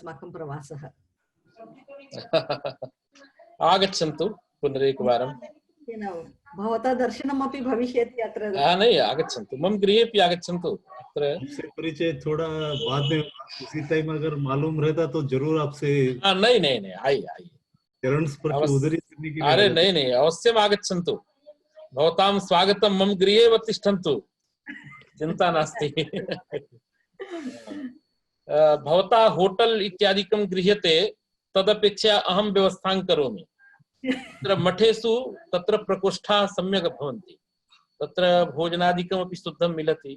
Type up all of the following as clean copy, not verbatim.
अस्माकं प्रवासः। आगच्छन्तु पुनरेकवारं। भवता दर्शनमपि भविष्यति अत्र। नहीं, आगच्छन्तु, मम गृहेपि आगच्छन्तु। आपसे परिचय थोड़ा बाद में, उसी टाइम अगर मालूम रहता तो जरूर आपसे। नहीं नहीं नहीं, आइए चरण स्पर्श उदरी करने के लिए। अरे नहीं नहीं, अवश्यम् आगच्छन्तु। भवतां स्वागतं मम गृहे एव तिष्ठन्तु, चिन्ता नास्ति। भवता होटल इत्यादिकं गृह्यते, तदपेक्षया अहं व्यवस्थां करोमि। तत्र मठेषु तत्र प्रकोष्ठाः सम्यक् भवन्ति, तत्र भोजनादिकमपि शुद्धं मिलति।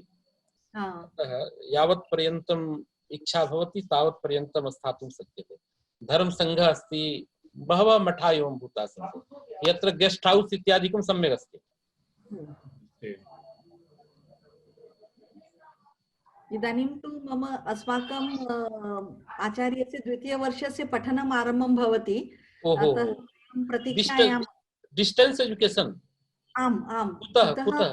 यावत् पर्यन्तम् इच्छा भवति तावत् पर्यन्तं स्थातुं शक्यते। धर्मसङ्घः अस्ति, बहवः मठाः एवं भूताः सन्ति, यत्र गेस्ट हाउस इत्यादिकं सम्यक् अस्ति। इदानीं तु मम अस्माकं आचार्यस्य द्वितीयवर्षस्य पठनम् आरम्भं भवति। अतः प्रतीक्षायां। Distance education. आम् आम्। कुतः?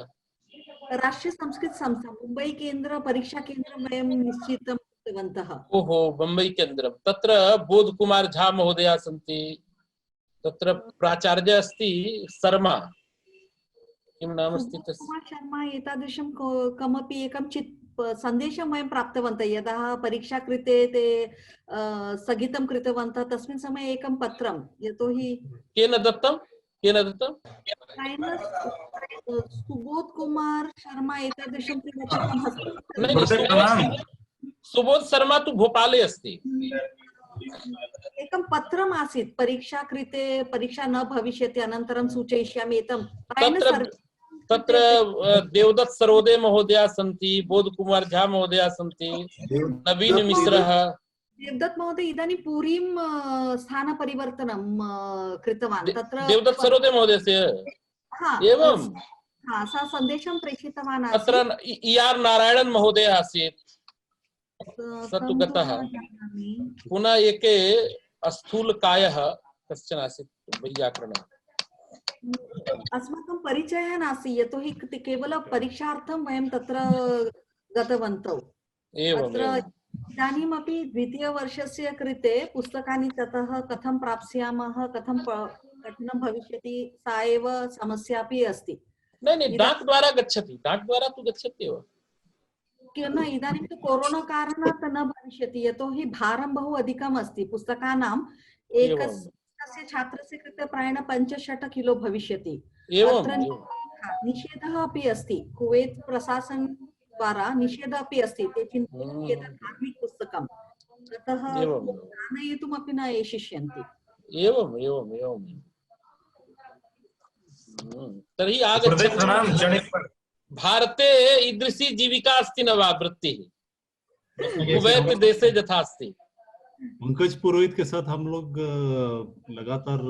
राष्ट्रीय संस्कृत संस्था मुंबई केंद्र परीक्षा केंद्र वयं निश्चितं कृतवन्तः। ओहो, मुंबई केंद्रं। तत्र बोध कुमार झा महोदया सन्ति, तत्र प्राचार्य अस्ति शर्मा, किं नाम अस्ति तस्य? कुमार शर्मा एतादृशं कमपि एकं सन्देशं वयं प्राप्तवन्तः। यदा परीक्षा कृते ते स्थगितं कृतवन्तः, तस्मिन् समये एकं पत्रं, यतोहि केन दत्तं? सुबोध कुमार शर्मा एतादृशं सुबोध शर्मा तु भोपाले अस्ति। एकं पत्रम् आसीत्, परीक्षा कृते परीक्षा न भविष्यति, अनन्तरं सूचयिष्यामि एतं। तत्र देवदत्त सरोदे महोदया सन्ति, बोध कुमार झा महोदया सन्ति, नवीन मिश्रः। देवदत्त महोदय इदानीं पुरीं स्थानपरिवर्तनं कृतवान्। तत्र देवदत्त सरोदे महोदयस्य एवं सः सन्देशं प्रेषितवान्। तत्र ER नारायणन् महोदयः आसीत्, स तु गतः। पुनः एके स्थूलकायः कश्चन आसीत् वैयाकरणः। अस्माकं परिचयः नास्ति, यतोहि केवलं परीक्षार्थं वयं तत्र गतवन्तौ। इदानीमपि द्वितीयवर्षस्य कृते पुस्तकानि ततः कथं प्राप्स्यामः, कथं पठनं भविष्यति, सा एव समस्या अपि अस्ति। नहीं, डाक द्वारा गच्छति, डाक द्वारा तु गच्छति एव। न, इदानीं तु कोरोना कारणात् न भविष्यति, यतोहि भारं बहु अधिकम् अस्ति पुस्तकानाम्। एकस्य छात्रस्य कृते प्रायेण 5-6 किलो भविष्यति। निषेधः अपि अस्ति, कुवैत् प्रशासन द्वारा निषेधः अपि अस्ति। ते चिन्तयन्ति एतत् धार्मिक पुस्तकं, ततः आनयितुमपि न एषिष्यन्ति। तर्हि आगच्छतु। भारते ईदृशी जीविका अस्ति न वा वृत्तिः, कुवैत देशे यथा अस्ति। पंकज पुरोहित के साथ हम लोग लगातार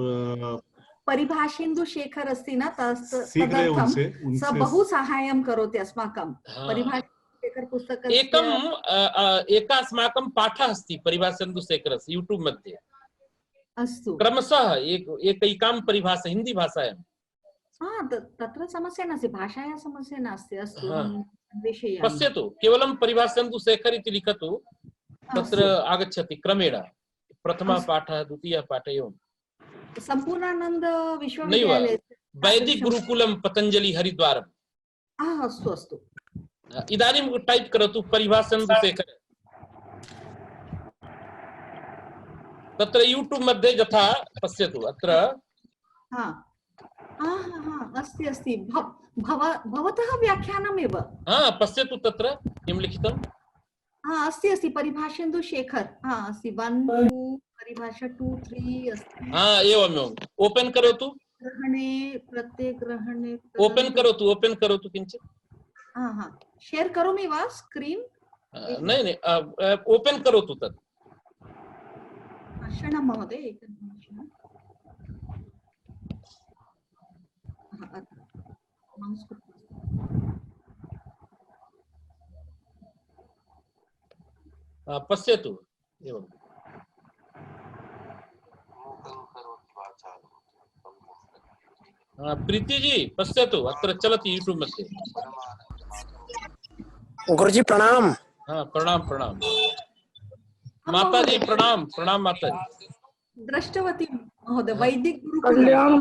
परिभाषेन्दु शेखर अस्ति न, सीख रहे उनसे स बहु साहाय्यं करोति अस्माकं। परिभाषेन्दु शेखर पुस्तकस्य एकस्माकं पाठः अस्ति परिभाषेन्दु शेखरस्य यूट्यूब मध्ये। अस्तु, क्रमशः एकैकां परिभाषा हिंदी भाषायां। तत्र समस्या नास्ति, भाषायाः समस्या नास्ति। अस्तु, पश्यतु, केवलं परिभाषेन्दु शेखर इति लिखतु, तत्र आगच्छति क्रमेण। प्रथमः पाठः, द्वितीयः पाठः एवं। सम्पूर्णानन्द विश्वविद्यालये वैदिक गुरुकुलम पतंजलि हरिद्वारम्। अस्तु। इदानीं टाइप करोतु परिभाषेन्दु शेखर। तत्र यूट्यूब मध्ये यथा पश्यतु, अत्र अस्ति भवतः व्याख्यानमेव। पश्यतु तत्र किं लिखितम्। अस्ति परिभाषेन्दु शेखर। अस्ति 1 2 परिभाषा 2 3 अस्ति। एवं ओपन करोतु। प्रत्येक ग्रहणे ओपन करोतु किञ्चित्। शेयर करोमि वा स्क्रीन? नहीं, ओपन करोतु तत्। क्षणं महोदय, एकनिमिषम्। पश्यतु एवं। प्रीति जी पश्यतु, अत्र चलति यूट्यूब मध्ये। गुरुजी प्रणाम। प्रणाम। माता जी प्रणाम प्रणाम माता जी। दृष्टवती महोदय, वैदिक गुरुकुल। कल्याण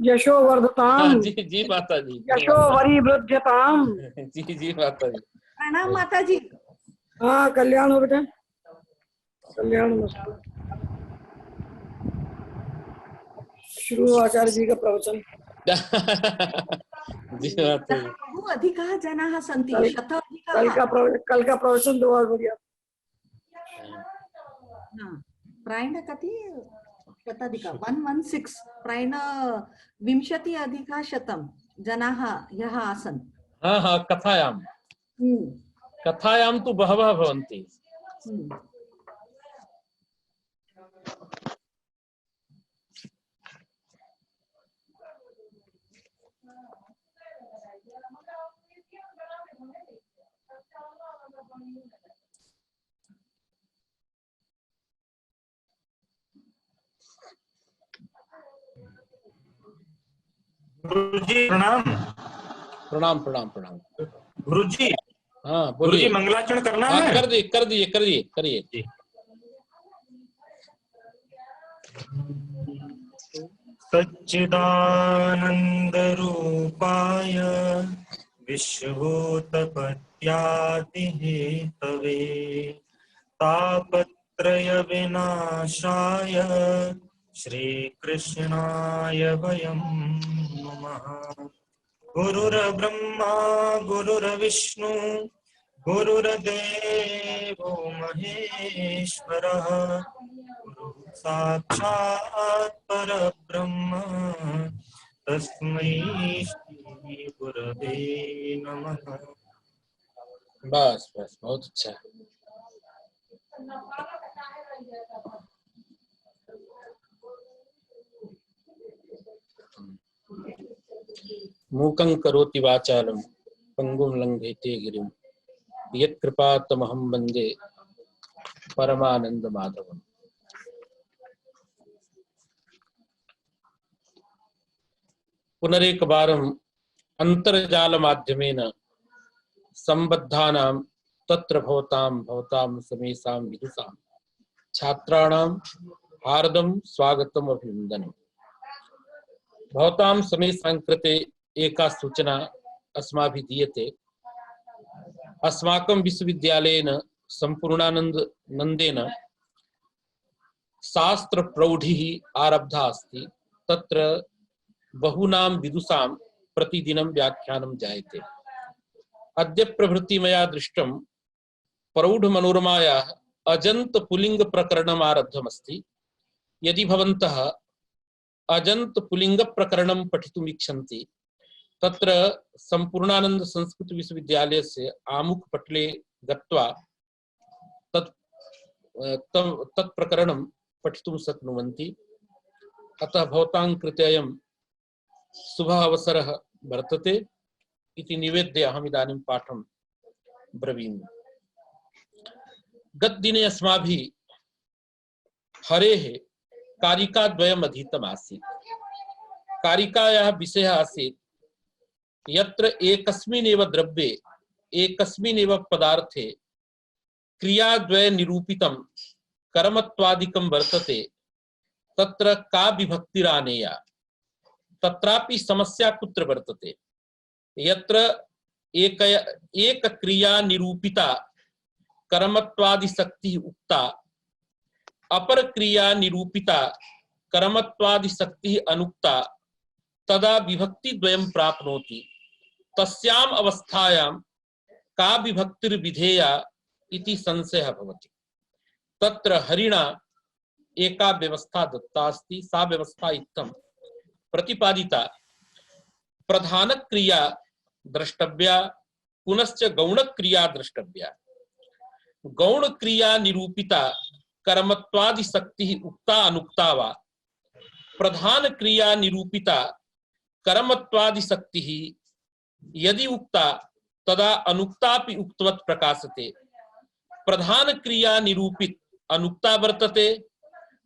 यशो वर्धताम, जी जी माता जी। यशो वरिवृद्ध्यताम। जी जी माता जी। प्रणाम माता जी। हाँ कल्याण हो बेटा, कल्याण मस्तु। शुरू आचार्य जी का प्रवचन। जी माता जी। बहु अधिकाः जनाः सन्ति, कल शताधिकाः। कल का प्रवचन तो और बढ़िया। प्रायः कति शताधिक 116 प्रायः 20 अधिक 100 जनाः यः आसन्। हाँ हाँ कथायां कथायां तु बहवः भवन्ति। गुरुजी प्रणाम। प्रणाम प्रणाम प्रणाम। गुरुजी, हाँ गुरुजी बोलिए। मंगलाचरण करना हाँ है। कर दिए कर दिए करिए करिए। सच्चिदानंद रूपाय विश्वोत्पत्त्यादि हेतवे तापत्रय विनाशाय श्री कृष्णाय वयं नमः। गुरुर्ब्रह्मा गुरुर्विष्णु गुरुर्देवो महेश्वरः गुरु साक्षात् परब्रह्म तस्मै श्री गुरवे नमः। बस बस बहुत अच्छा। मूकं करोति वाचालं पंगुं लंघयते गिरिं यत्कृपातमहं वन्दे परमानंद माधवम्। पुनरेकवारम् अंतर्जाल माध्यमेन संबद्धानां तत्र भवतां समेषां विदुषां छात्राणां हार्दं स्वागतम् अभिनन्दनम्। भवतां समेषां कृते एका सूचना अस्माभिः दीयते। अस्माकं विश्वविद्यालयेन सम्पूर्णानंदेन शास्त्र प्रौढिः आरब्धा अस्ति। तत्र बहूनां विदुषां प्रतिदिनं व्याख्यानं जायते। अद्य प्रभृति मया दृष्टं प्रौढ मनोरमायाः अजंत पुलिंग प्रकरणम् आरब्धमस्ति। यदि भवन्तः अजंत पुलिंग प्रकरणं पठितुम् इच्छन्ति तत्र सम्पूर्णानंद संस्कृत विश्वविद्यालयस्य आमुखपटले गत्वा तत् प्रकरणं पठितुं शक्नुवन्ति। अतः भवतां कृते अयं शुभः अवसरः वर्तते इति निवेद्य अहम् इदानीं पाठं ब्रवीमि। गतदिने अस्माभिः हरेः कारिकाद्वयम् अधीतम् आसीत्। कारिकायाः विषयः आसीत् यत्र एकस्मिन्नेव द्रव्ये एकस्मिन्नेव पदार्थे क्रियाद्वय निरूपितं कर्मत्वादिकं वर्तते तत्र का विभक्तिरानेया। तत्रापि समस्या कुत्र वर्तते। यत्र एक क्रिया निरूपिता कर्मत्वादिशक्तिः उक्ता, अपर क्रिया निरूपिता कर्मत्वादिशक्तिः अनुक्ता, तदा विभक्तिद्वयं प्राप्नोति। तस्याम् अवस्थायां का विभक्तिर्विधेया इति संशयः भवति। तत्र हरिणा एका व्यवस्था दत्ता अस्ति। सा व्यवस्था इत्थं प्रतिपादिता। प्रधान क्रिया द्रष्टव्या पुनश्च गौण क्रिया द्रष्टव्या। गौण क्रिया निरूपिता कर्मत्वादि शक्ति उक्ता अनुक्ता वा, प्रधान क्रिया निरूपिता कर्मत्वादि शक्ति यदि उक्ता तदा अनुक्तापि उक्तवत् प्रकाशते। प्रधान क्रिया निरूपित अनुक्ता वर्तते,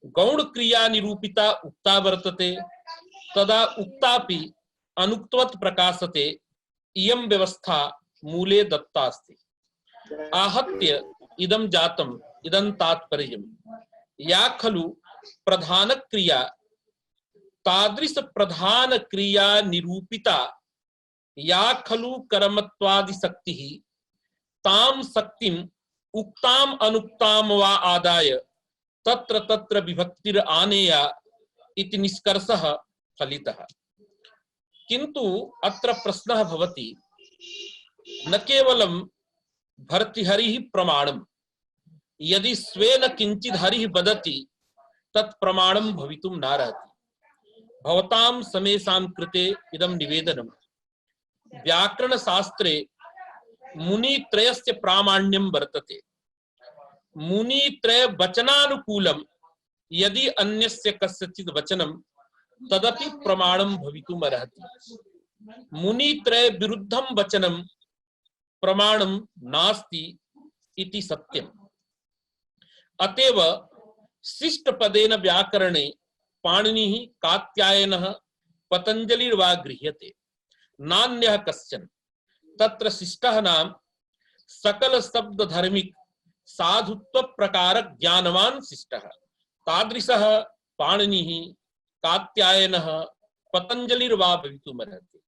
गौण क्रिया निरूपिता उक्ता वर्तते, तदा उक्तापि अनुक्तवत् प्रकाशते। इयं व्यवस्था मूले दत्ता अस्ति। आहत्य इदं जातम इदं तात्पर्यम् या खलु प्रधान क्रिया तादृश प्रधान क्रिया निरूपिता या खलु कर्मत्वादि शक्ति ताम शक्तिम उक्ताम अनुक्ताम वा आदाय तत्र तत्र विभक्तिर आनेया इति निष्कर्षः फलितः। किंतु अत्र प्रश्नः भवति न केवलं भर्तृहरिः प्रमाणम् यदि स्वेन किंचित् हरिः वदति तत् प्रमाणं भवितुं नार्हति। भवतां समेषां कृते इदं निवेदनं व्याकरण शास्त्रे मुनित्रयस्य प्रामाण्यं वर्तते। मुनित्रय वचनानुकूलं यदि अन्यस्य कस्यचित् वचनं तदपि प्रमाणं भवितुम् अर्हति। मुनित्रय विरुद्धं वचनं प्रमाणं नास्ति इति सत्यम्। अतएव शिष्टपदेन व्याकरणे पाणिनिः कात्यायनः पतंजलिर्वा गृह्यते नान्यः कश्चन। तत्र शिष्टः नाम सकल शब्द धर्मिक साधुत्व प्रकार ज्ञानवान शिष्टः तादृशः पाणिनिः कात्यायनः पतंजलिर्वा भवितुमर्हति।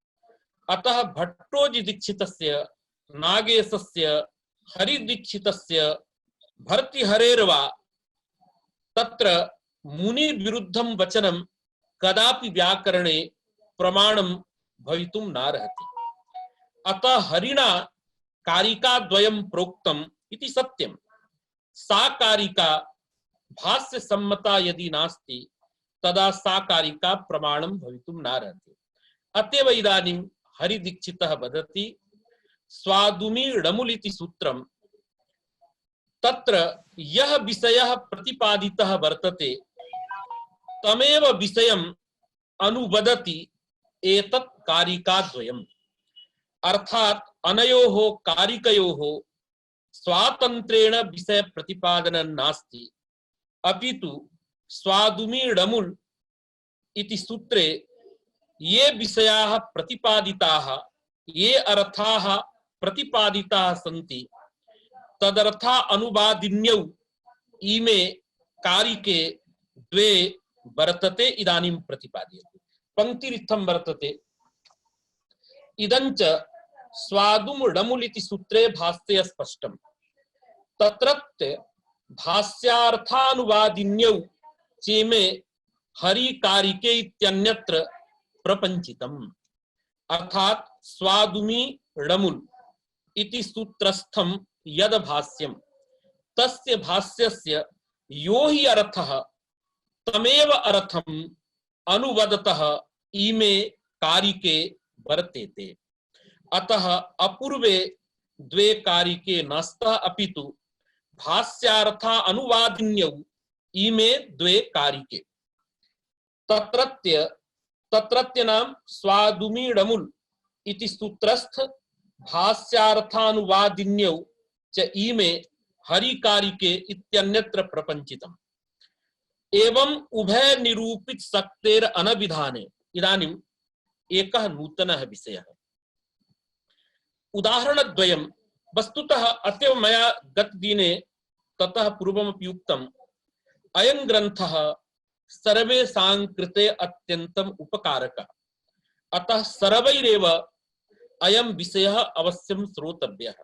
अतः भट्टोजि दीक्षितस्य नागेशस्य हरिदीक्षितस्य भर्तृहरेर्वा तत्र मुनि विरुद्धं वचनं कदापि व्याकरणे प्रमाणं भवितुं नार्हति। अतः हरिणा कारिका द्वयं प्रोक्तम् इति सत्यम्। सा कारिका भाष्य सम्मता यदि नास्ति तदा सा कारिका प्रमाणं भवितुं नार्हति। अतएव इदानीं हरिदीक्षितः वदति स्वादुमी णमुलिति सूत्रम् तत्र यः विषयः प्रतिपादितः वर्तते तमेव विषयम् अनुवदति एतत् कारिकाद्वयम्। अर्थात अनयोः कारिकयोः स्वातन्त्रेण विषय प्रतिपादनं नास्ति अपितु स्वादुमी णमुल् इति सूत्रे ये विषयाः प्रतिपादिताः ये अर्थाः प्रतिपादिताः सन्ति तदर्था अनुवादिन्यौ इमे कारिके द्वे वर्तते इदानीं प्रतिपाद्यते। पंक्तिरित्थं वर्तते इदञ्च स्वादुम णमुल् इति सूत्रे भाष्ये स्पष्टम्। तत्रत्य भाष्यार्थानुवादिन्यौ चेमे हरिकारिके इत्यन्यत्र प्रपंचितम्। अर्थात स्वादुमी णमुल् इति सूत्रस्थं यद भाष्यम् तस्य भाष्यस्य यो हि अर्थः तमेव अर्थम् अनुवदतः इमे कारिके वर्तेते। अतः अपूर्वे द्वे कारिके नस्तः अपितु भाष्यार्था अनुवादिन्यौ इमे द्वे कारिके। तत्रत्य नाम स्वादुमी णमुल् इति सूत्रस्थ भाष्यार्थानुवादिन्यौ च इमे हरिकारिके इत्यन्यत्र प्रपंचितम्। एवं उभय निरूपित शक्तेर अनभिधाने इदानीम् एकः नूतनः विषयः। उदाहरणद्वयं वस्तुतः अतएव मया गतदिने ततः पूर्वमपि उक्तम् अयं ग्रन्थः सर्वेषां कृते अत्यन्तम् उपकारकः। अतः सर्वैरेव अयं विषयः अवश्यं श्रोतव्यः।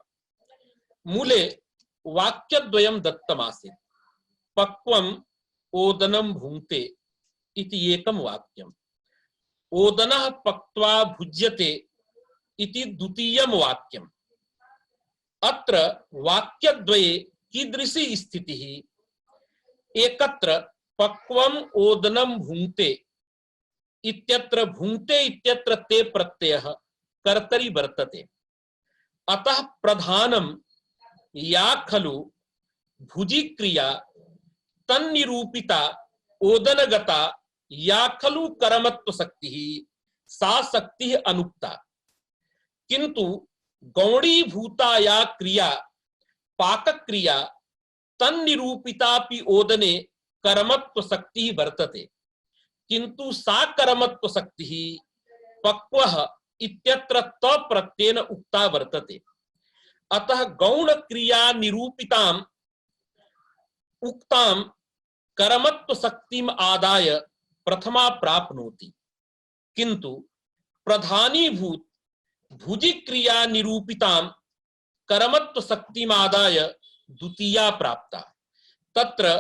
मूले वाक्यद्वयं दत्तमासीत् पक्वम् ओदनं भुङ्क्ते इति एकं वाक्यम्। ओदनः पक्त्वा भुज्यते इति द्वितीयं वाक्यम्। अत्र वाक्यद्वये कीदृशी स्थितिः? एकत्र पक्वम् ओदनं भुङ्क्ते इत्यत्र भुङ्क्ते इत्यत्र ते प्रत्ययः कर्तरि वर्तते। अतः प्रधानं या खलु भुजि क्रिया तन्निरूपिता ओदनगता या खलु कर्मत्व शक्तिः सा शक्तिः अनुक्ता। किंतु गौणीभूता या क्रिया पाक क्रिया तन्निरूपितापि ओदने कर्मत्व शक्तिः वर्तते। किंतु सा कर्मत्व शक्तिः पक्वः इत्यत्र त प्रत्ययेन उक्ता वर्तते। अतः गौण क्रिया निरूपितां उक्ताम कर्मत्व शक्तिम आदाय प्रथमा प्राप्नोति, किंतु प्रधानीभूत भुजि क्रिया निरूपिताम कर्मत्व शक्तिम आदाय द्वितीया प्राप्ता। तत्र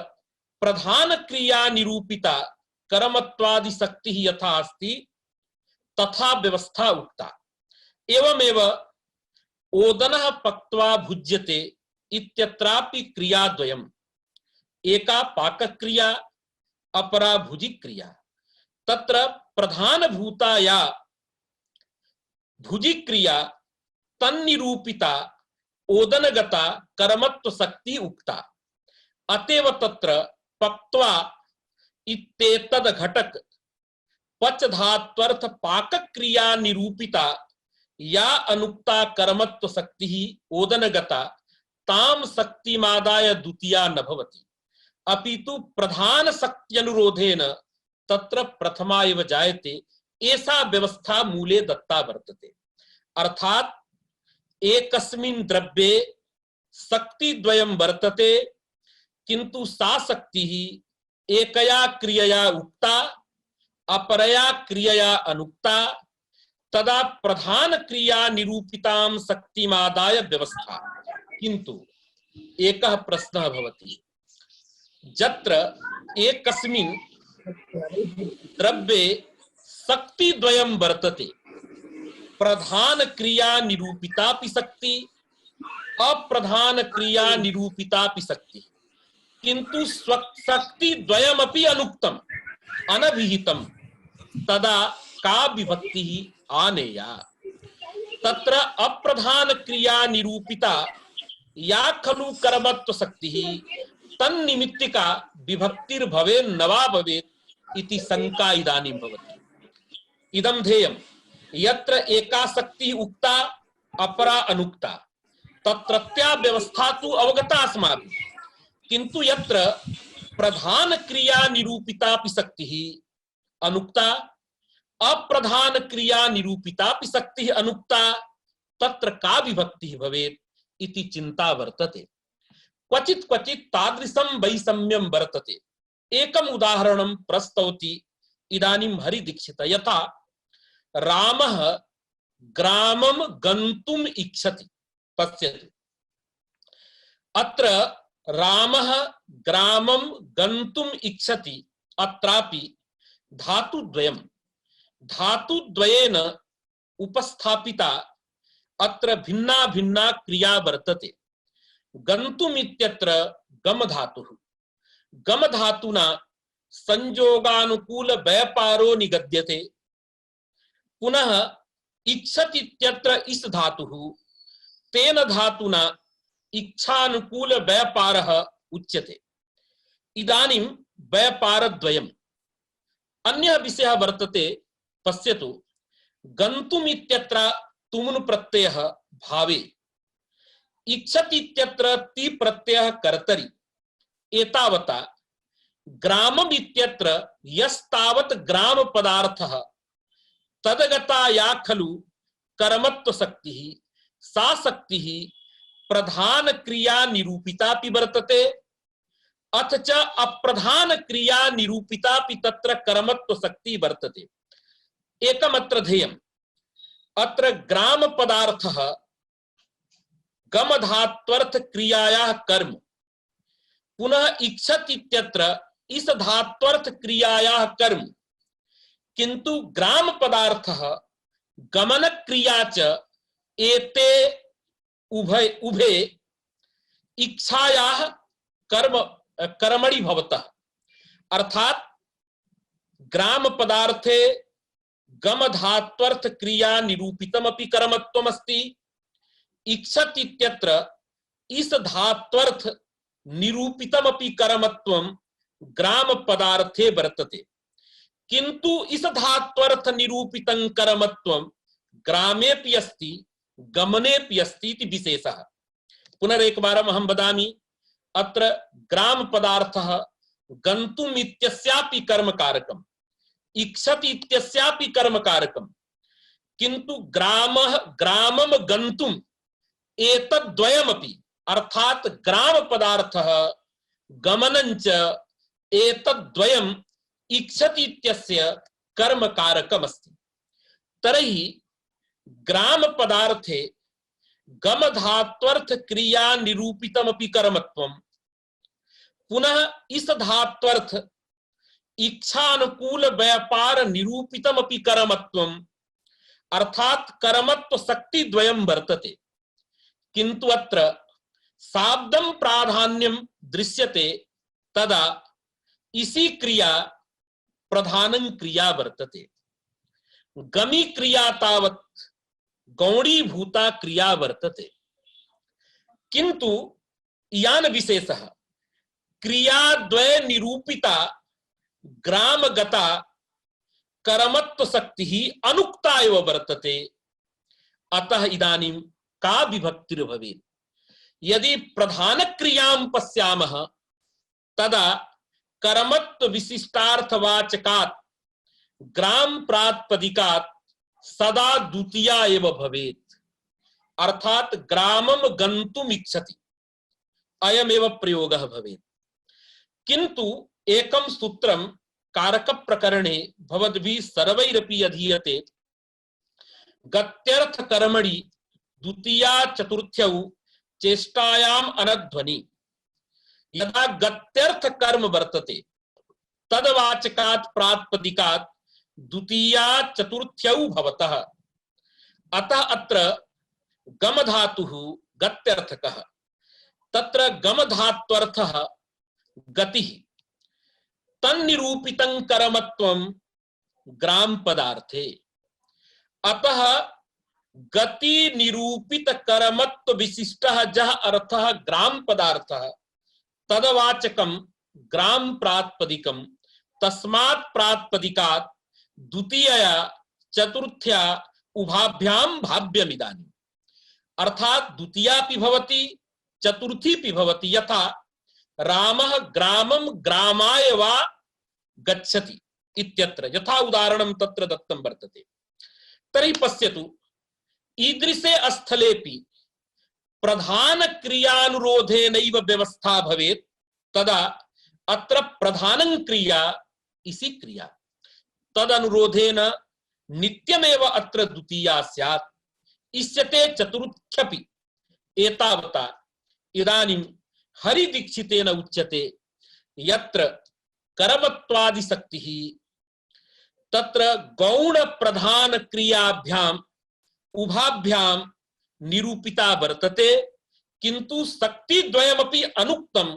प्रधान क्रिया निरूपिता कर्मत्वादि शक्ति यथा अस्ति तथा व्यवस्था उक्ता। एवमेव ओदनः पक्त्वा भुज्यते इत्यत्रापि क्रियाद्वयम्, एका पाकक्रिया अपरा भुजिक्रिया। तत्र प्रधानभूता या भुजिक्रिया तन्निरूपिता ओदनगता कर्मत्व शक्ति उक्ता। अतएव तत्र पक्त्वा इत्येतद् घटक पचधात्वर्थ पाकक्रिया निरूपिता या अनुक्ता कर्मत्व शक्ति ओदनगता ताम शक्तिमादाय द्वितीया न भवति, अपितु प्रधान शक्त्यनुरोधेन तत्र प्रथमा एव जायते, ऐसा व्यवस्था मूले दत्ता वर्तते। अर्थात एकस्मिन् द्रव्ये शक्तिद्वयं वर्तते, किंतु सा शक्ति एकया क्रियया उक्ता अपरया क्रियया अनुक्ता, तदा प्रधान क्रिया निरूपितां शक्तिमादाय व्यवस्था। किंतु एकः प्रश्नः भवति, जत्र एकस्मिन् द्रव्ये शक्तिद्वयं वर्तते, प्रधान क्रिया निरूपितापि शक्ति अप्रधान क्रिया निरूपितापि शक्ति, किंतु शक्तिद्वयमपि अनुक्तम् अनभिहितम्, तदा का विभक्ति आनेया। तत्र अप्रधान क्रिया निरूपिता या खलु कर्मत्व शक्ति तन्निमित्तिका विभक्तिर्भवे न वा भवेत् इति शंका इदानीं भवति। इदं ध्येयम्, यत्र एका शक्ति उक्ता अपरा अनुक्ता, तत्रत्या व्यवस्था तु अवगता अस्माभिः, किंतु यत्र प्रधान क्रिया निरूपितापि शक्तिः अनुक्ता अप्रधान क्रिया निरूपितापि शक्तिः अनुक्ता, तत्र का विभक्तिः भवेत् इति चिंता वर्तते। क्वचित् क्वचित् तादृशं वैषम्यं वर्तते। एकम् उदाहरणं प्रस्तौति इदानीं हरिदीक्षितः। यथा रामः ग्रामं गन्तुम् इच्छति। पश्यतु, अत्र रामः ग्रामं गन्तुम् इच्छति, अत्रापि धातुद्वयम्, धातुद्वयेन उपस्थापिता अत्र भिन्ना भिन्ना क्रिया वर्तते। गन्तुम् इत्यत्र गम धातुः, गम धातुना संयोगानुकूल व्यापारो निगद्यते। पुनः इच्छति इत्यत्र इस धातुः, तेन धातुना इच्छानुकूल व्यापारः उच्यते। इदानीं व्यापारद्वयम्। अन्यः विषयः वर्तते, पश्यतु, गन्तुम् इत्यत्र तुमुन् प्रत्ययः भावे, इच्छति इत्यत्र ति प्रत्ययः कर्तरि। एतावता ग्रामम् इत्यत्र यस्तावत् ग्राम पदार्थः तदगता या खलु कर्मत्व शक्तिः, सा शक्तिः प्रधान क्रिया निरूपितापि वर्तते, अथ च अप्रधान क्रिया निरूपितापि तत्र कर्मत्व शक्ति वर्तते। एकमत्र ध्येयम्, अत्र ग्राम पदार्थः गम धात्वर्थ क्रियायाः कर्म, पुनः इच्छति इत्यत्र इस धात्वर्थ क्रियायाः कर्म, किंतु ग्राम पदार्थः गमन क्रिया च एते उभे इच्छायाः कर्मणि भवतः। अर्थात ग्राम पदार्थे गम धात्वर्थ क्रिया निरूपितमपि कर्मत्वमस्ति, इच्छति इत्यत्र इस धात्वर्थ निरूपितमपि कर्मत्वं ग्राम पदार्थे वर्तते, किंतु इस धात्वर्थ निरूपितं कर्मत्वं ग्रामेऽपि अस्ति गमनेऽपि अस्ति इति विशेषः। पुनरेकवारम् अहं वदामि, अत्र ग्राम पदार्थः गन्तुम् इत्यस्यापि कर्मकारकम्, इच्छति इत्यस्यापि कर्मकारकम्, किंतु ग्रामं गन्तुम् एतद्द्वयमपि, अर्थात ग्राम पदार्थः गमनञ्च एतद्द्वयम् इच्छति इत्यस्य कर्म कारकमस्ति। तर्हि ग्राम पदार्थे गम धात्वर्थ क्रिया निरूपितमपि कर्मत्वं, पुनः इस धात्वर्थ इच्छानुकूल व्यापार निरूपितमपि कर्मत्वं, अर्थात कर्मत्व शक्ति द्वयं वर्तते। किंतु अत्र शाब्दं प्राधान्यं दृश्यते, तदा इसी क्रिया प्रधानं क्रिया वर्तते। गमी क्रिया तावत् गौणी भूता क्रिया वर्तते। किंतु यान विशेषः क्रिया द्वय निरूपिता ग्रामगता कर्मत्व शक्ति ही अनुक्ता एव वर्तते। अतः इदानीं का विभक्तिर्भवेत्? यदि प्रधान क्रियां पश्यामः तदा कर्मत्व विशिष्टार्थवाचकात् ग्राम प्रातिपदिकात् सदा द्वितीया एव भवेत्, अर्थात ग्रामं गन्तुम् इच्छति, अयमेव प्रयोगः भवेत्। किंतु एकं सूत्रं कारक प्रकरणे भवद्भिः सर्वैरपि अधीयते। गत्यर्थ कर्मणि द्वितीया चतुर्थ्यौ चेष्टायाम् अनध्वनि। यदा गत्यर्थ कर्म वर्तते तदवाचकात् प्रातिपदिकात् द्वितीया चतुर्थ्यौ भवतः। अतः अत्र गम धातुः गत्यर्थकः। तत्र गम धात्वर्थः गतिः। तन्निरूपितं कर्मत्वं ग्राम पदार्थे। अतः गति निरूपित कर्मत्व विशिष्टः जः अर्थः ग्राम पदार्थः तदवाचकं ग्राम प्रातिपदिकं, तस्मात् प्रातिपदिकात् द्वितीया चतुर्थ्या उभाभ्यां भाव्यमिदानीम्। अर्थात द्वितीयापि भवति चतुर्थीपि भवति। यथा रामः ग्रामं ग्रामाय वा गच्छति इत्यत्र यथा उदाहरणं तत्र दत्तं वर्तते। तर्हि पश्यतु, ईदृशे स्थलेपि प्रधान क्रियानुरोधेनैव व्यवस्था भवेत्, तदा अत्र प्रधानं क्रिया इसी क्रिया तदनुरोधेन नित्यमेव अत्र द्वितीया स्यात्। इष्यते चतुर्थ्यपि। एतावता इदानीं हरिदीक्षितेन उच्यते यत्र कर्मत्वादि शक्तिः तत्र गौण प्रधान क्रियाभ्याम् उभाभ्यां निरूपिता वर्तते, किंतु शक्ति द्वयमपि अनुक्तं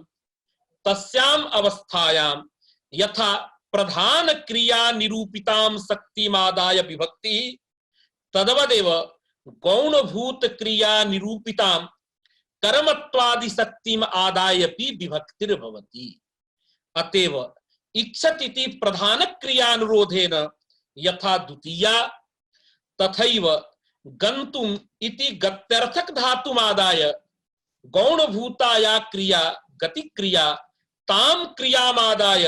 तस्याम् अवस्थायां यथा प्रधान क्रिया निरूपितां शक्तिमादाय विभक्ति तदवदेव गौणभूत क्रिया निरूपितां कर्मत्वादि शक्तिम आदायपि विभक्तिर्भवति। अतएव इच्छति प्रधान क्रियानुरोधेन यथा द्वितीया तथैव गन्तुम् इति गत्यर्थक धातुमादाय गौणभूताया क्रिया गति क्रिया ताम क्रियामादाय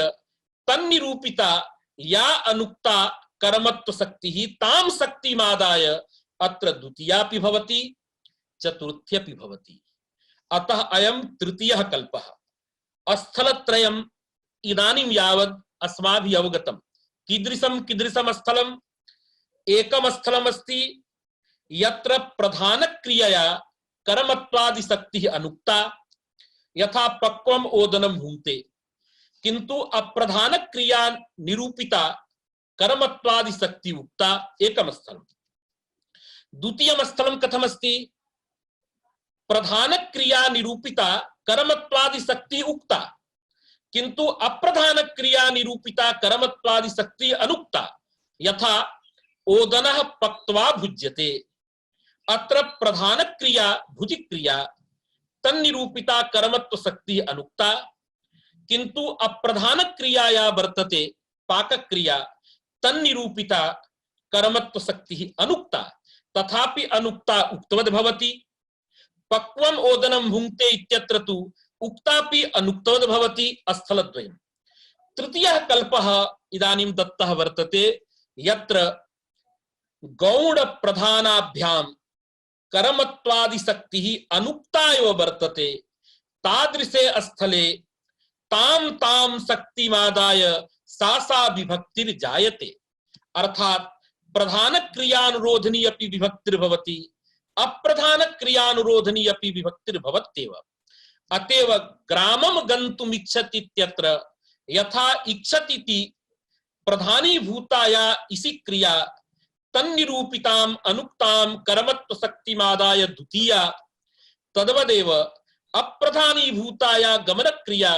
तन्निरूपिता या अनुक्ता कर्मत्व शक्ति ही ताम शक्तिमादाय अत्र द्वितीयापि भवति चतुर्थ्यपि भवति। अतः अयं तृतीयः कल्पः। स्थलत्रयम् इदानीं यावत् अस्माभिः अवगतं। कीदृशं स्थलम्? एकं स्थलम् अस्ति यत्र प्रधान क्रियया कर्मत्वादि शक्तिः अनुक्ता, यथा पक्वम् ओदनं भुङ्क्ते, किंतु अप्रधान क्रिया निरूपिता कर्मत्वादि शक्ति उक्ता। एकं स्थलम्। द्वितीयं स्थलं कथमस्ति? प्रधान क्रिया निरूपिता कर्मत्वादि शक्ति उक्ता, किंतु अप्रधान क्रिया निरूपिता कर्मत्वादि शक्ति अनुक्ता। यथा ओदनः पक्त्वा भुज्यते, अत्र प्रधान क्रिया भुजि क्रिया तन्निरूपिता कर्मत्व शक्ति अनुक्ता, किंतु अप्रधान क्रियाया वर्तते पाक क्रिया तन्निरूपिता कर्मत्व शक्ति अनुक्ता। तथापि अनुक्ता उक्तवद् भवति। पक्वम् ओदनं भुङ्क्ते इत्यत्र तु उक्तापि अनुक्तवद् भवति। स्थलद्वयम्। तृतीयः कल्पः इदानीं दत्तः वर्तते यत्र गौण प्रधानाभ्यां कर्मत्वादि शक्तिः अनुक्ता एव वर्तते। तादृशे स्थले ताम ताम शक्तिमादाय सा सा विभक्तिर जायते। अर्थात प्रधान क्रियानुरोधनी अपि विभक्तिर्भवति, अप्रधान क्रियानुरोधनी अपि विभक्तिर्भवत्येव। अतएव ग्रामम गन्तुमिच्छति इत्यत्र यथा इच्छतीति प्रधानी भूताया इसी क्रिया तन्निरूपिताम अनुक्ताम कर्मत्व शक्तिमादाय द्वितीया, तद्वदेव अप्रधानी भूताया गमन क्रिया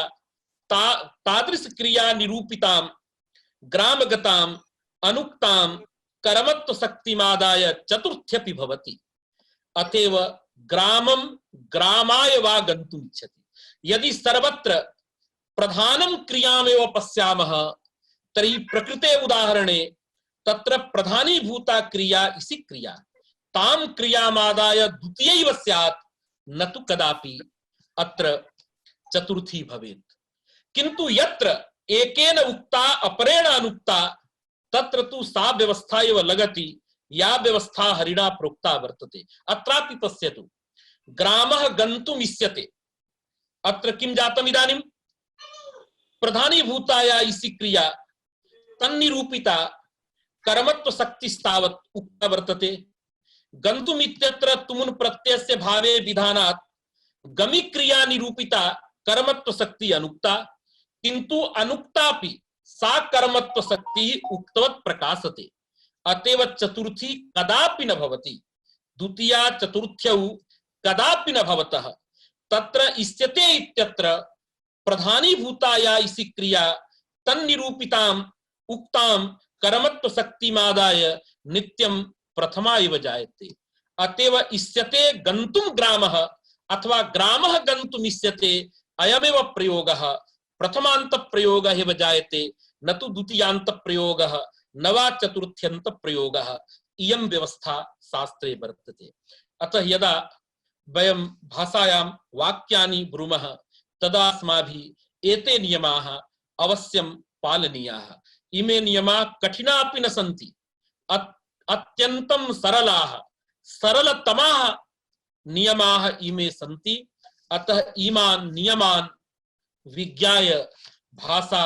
तादृश क्रिया निरूपिताम ग्रामगताम अनुक्ताम कर्मत्व शक्तिमादाय चतुर्थ्यपि भवति। अतएव ग्रामम ग्रामाय वा गन्तुमिच्छति। यदि सर्वत्र प्रधानं क्रियामेव पश्यामः तर्हि प्रकृते उदाहरणे तत्र प्रधानी भूता क्रिया इसी क्रिया ताम क्रियामादाय द्वितीयैव स्यात्, न तु कदापि अत्र चतुर्थी भवेत्। किंतु यत्र एकेन उक्ता अपरेण अनुक्ता तत्र तु सा व्यवस्था एव लगति या व्यवस्था हरिणा प्रोक्ता वर्तते। अत्रापि पश्यतु, ग्रामः गन्तुम् इष्यते। अत्र किं जातम् इदानीं? प्रधानी भूताया इसी क्रिया तन्निरूपिता कर्मत्व शक्तिस्तावत् उक्ता वर्तते। गन्तुम् इत्यत्र तुमुन् प्रत्ययस्य भावे विधानात् गमि क्रिया निरूपिता कर्मत्व शक्ति अनुक्ता, किंतु अनुक्तापि सा कर्मत्व शक्ति उक्तवत् प्रकाशते। अतएव चतुर्थी कदापि न भवति, द्वितीया चतुर्थ्यौ कदापि न भवतः। तत्र इष्यते इत्यत्र प्रधानी भूताया इसी क्रिया तन्निरूपिताम उक्ताम कर्मत्व शक्तिमादाय नित्यं प्रथमा इव जायते। अतएव इष्यते गन्तुं ग्रामः अथवा ग्रामः गन्तुम् इष्यते अयमेव प्रयोगः प्रथमांत प्रयोगः एव जायते, न तु द्वितीयांत प्रयोगः न वा चतुर्थ्यंत प्रयोगः। इयं व्यवस्था शास्त्रे वर्तते। अतः यदा वयं भाषायां वाक्यानि ब्रूमः तदा अस्माभिः एते नियमाः अवश्यं पालनीयाः। इमे नियमाः कठिनापि न सन्ति, अत्यन्तं सरलाः सरलतमाः नियमाः इमे सन्ति। अतः इमान् नियमान् विज्ञाय भाषा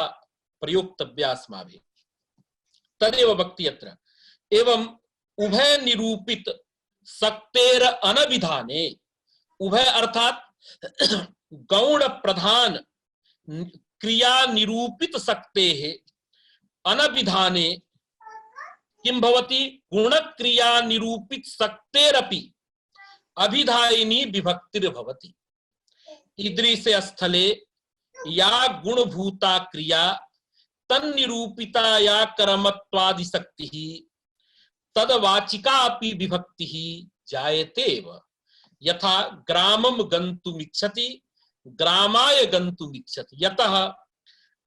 प्रयोक्तव्या अस्माभिः। तदेव वक्ति यत्र एवं उभय निरूपित शक्तेर अनभिधाने, उभय अर्थात गौण प्रधान क्रिया निरूपित शक्तेः अनभिधाने किं भवति? गुण क्रिया निरूपित शक्तेरपि अभिधायिनी विभक्तिर्भवति। ईदृशे स्थले या गुणभूता क्रिया तन्निरूपिता या कर्मत्वादि शक्तिः तदवाचिका अपि विभक्तिः जायतेव। यथा ग्रामं गन्तुमिच्छति ग्रामाय गन्तुमिच्छति, यतः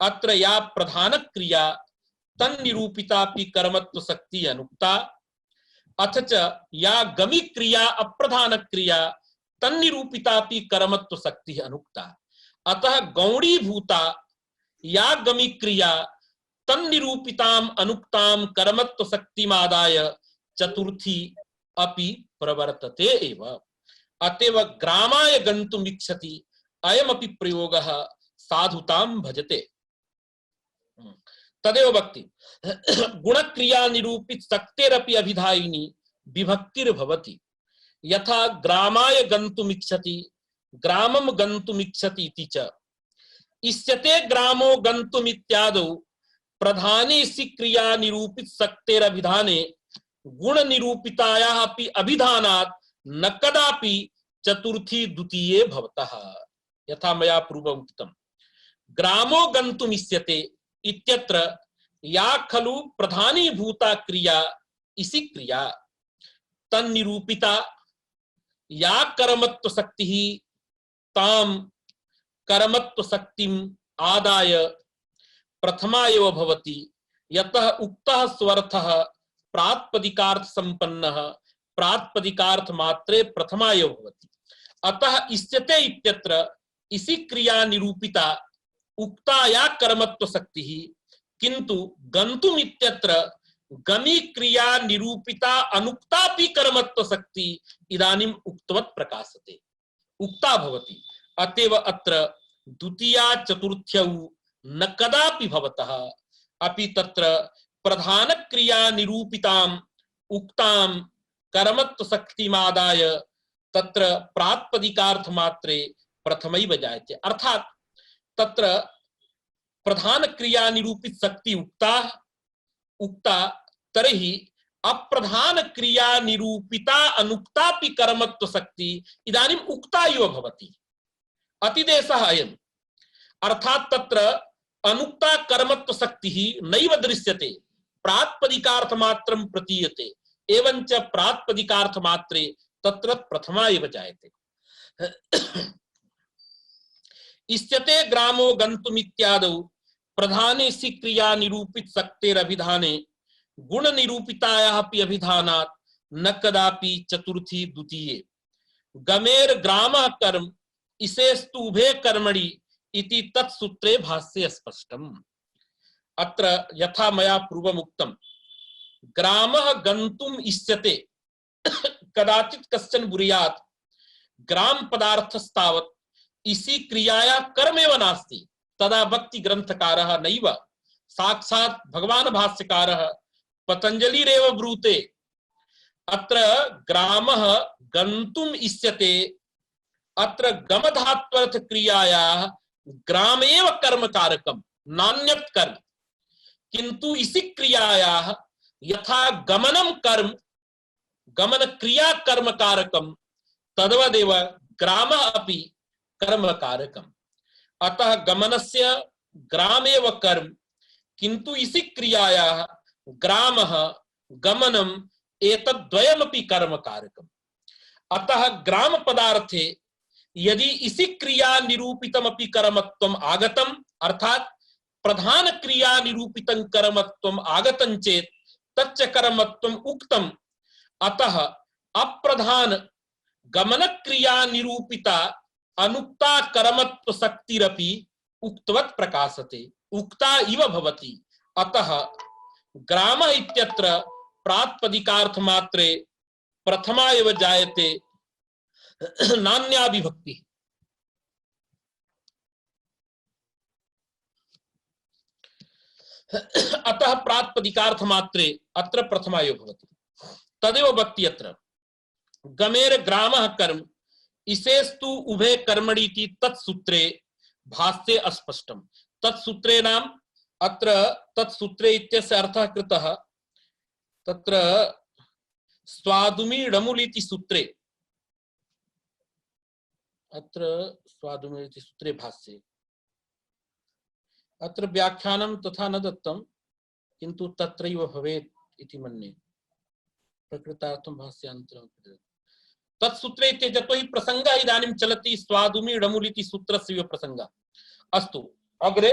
अत्र या प्रधान क्रिया तन्निरूपितापि कर्मत्व शक्ति अनुक्ता, अथ च या गमि क्रिया अप्रधान क्रिया तन्निरूपितापि कर्मत्व शक्ति अनुक्ता। अतः गौणी भूता या गमि क्रिया तन्निरूपिताम अनुक्ताम कर्मत्व शक्तिमादाय चतुर्थी अपि प्रवर्तते एव। अतएव ग्रामाय गन्तुमिच्छति अयमपि प्रयोगः साधुतां भजते। तदेव वक्ति गुणक्रिया निरूपित शक्तेरपि अभिधायिनी विभक्तिर्भवति। यथा ग्रामाय गन्तुमिच्छति ग्रामं गन्तुमिच्छति इति च। इष्यते ग्रामो गन्तुमित्यादौ प्रधाने सी क्रिया निरूपित शक्तेरभिधाने गुण निरूपितायाः अपि अभिधानात् न कदापि चतुर्थी द्वितीये भवतः। यथा मया पूर्वम् उक्तम्, ग्रामो गन्तुमिष्यते इत्यत्र या खलु प्रधानी भूता क्रिया इसी क्रिया तन्निरूपिता या कर्मत्व शक्तिः ताम कर्मत्व शक्तिम् आदाय प्रथमा एव भवति। यतः उक्तः स्वर्थः प्रातिपदिकार्थ संपन्नः प्रातिपदिकार्थ मात्रे प्रथमा एव भवति। अतः इष्यते इत्यत्र इसी क्रिया निरूपिता उक्ता या कर्मत्व शक्तिः, किंतु गन्तुम् इत्यत्र गमि क्रिया निरूपिता अनुक्तापि कर्मत्व शक्ति इदानीम् उक्तवत् प्रकाशते, उक्ता भवति। अतएव अत्र द्वितीया चतुर्थ्यौ न कदापि भवतः अपि तत्र प्रधान क्रिया निरूपिताम उक्ताम कर्मत्व शक्तिमादाय तत्र प्रातिपदिकार्थ मात्रे प्रथमैव जायते। अर्थात तत्र प्रधान क्रिया निरूपित शक्ति उक्ता तर्हि अप्रधान क्रिया निरूपिता अनुक्तापि कर्मत्व शक्ति इदानीम उक्ता इव भवति। अतिदेशः अयम्। अर्थात तत्र अनुक्ता कर्मत्व शक्तिः नैव दृश्यते, प्रातिपदिकार्थ मात्रं प्रतीयते, एवञ्च प्रातिपदिकार्थ मात्रे तत्र प्रथमा एव जायते। इष्यते ग्रामो गन्तुमित्यादौ प्रधाने सी क्रिया निरूपित शक्तेरभिधाने गुण निरूपितायाः अपि अभिधानात् न कदापि चतुर्थी द्वितीये गमेर ग्रामः कर्म इसेस्तु उभे कर्मणि इति तत्सूत्रे भाष्ये स्पष्टम्। अत्र यथा मया पूर्वम् उक्तं ग्रामः गन्तुम् इष्यते कदाचित् कश्चन बुर्यात् ग्राम पदार्थस्तावत् इसी क्रियाया कर्मेव नास्ति तदा भक्ति ग्रंथकारः नैव साक्षात् भगवान् भाष्यकारः पतंजलिरेव ब्रूते। अत्र ग्रामः गन्तुम् इष्यते, अत्र गमधात्वर्थ क्रियायाः ग्रामेव कर्म कारकम् नान्यत् कर्म, किन्तु इसी क्रियायाः यथा गमनं कर्म गमन क्रिया कर्म कारकम् तद्वदेव ग्रामः अपि कर्म कारकम्। अतः गमनस्य ग्रामेव कर्म, किन्तु इसी क्रियायाः ग्रामः गमनम् एतद्द्वयमपि कर्म कारकम्। अतः ग्राम पदार्थे यदि इसी क्रिया निरूपितमपि कर्मत्वम् आगतम्, अर्थात प्रधान क्रिया निरूपितं कर्मत्वम् आगतं चेत् तच्च कर्मत्वम् उक्तम्। अतः अप्रधान गमन क्रिया निरूपिता अनुक्ता कर्मत्व शक्तिरपि उक्तवत् प्रकाशते, उक्ता इव भवति। अतः ग्रामः इत्यत्र प्रातिपदिकार्थ मात्रे प्रथमा एव जायते नान्या विभक्ति। अतः प्रातिपदिकार्थ मात्रे अत्र प्रथमा एव भवति। तदेव भक्ति अत्र गमेर ग्रामः कर्म इसेस्तु उभे कर्मणीति तत्सूत्रे भाष्ये अस्पष्टम्। तत्सूत्रे नाम अत्र तत्सूत्रे इत्यस्य अर्थः कृतः तत्र स्वादुमीडमुलिति सूत्रे, अत्र स्वादुमीडमुलिति सूत्रे भाष्ये अत्र व्याख्यानं तथा न दत्तं, किन्तु तत्रैव भवेत् इति मन्ये। प्रकृतार्थं भाष्यान्तरं तत्सूत्रे इत्यतो हि प्रसंगः इदानीं चलति स्वादुमीडमुलिति सूत्रस्य प्रसंगः। अस्तु अग्रे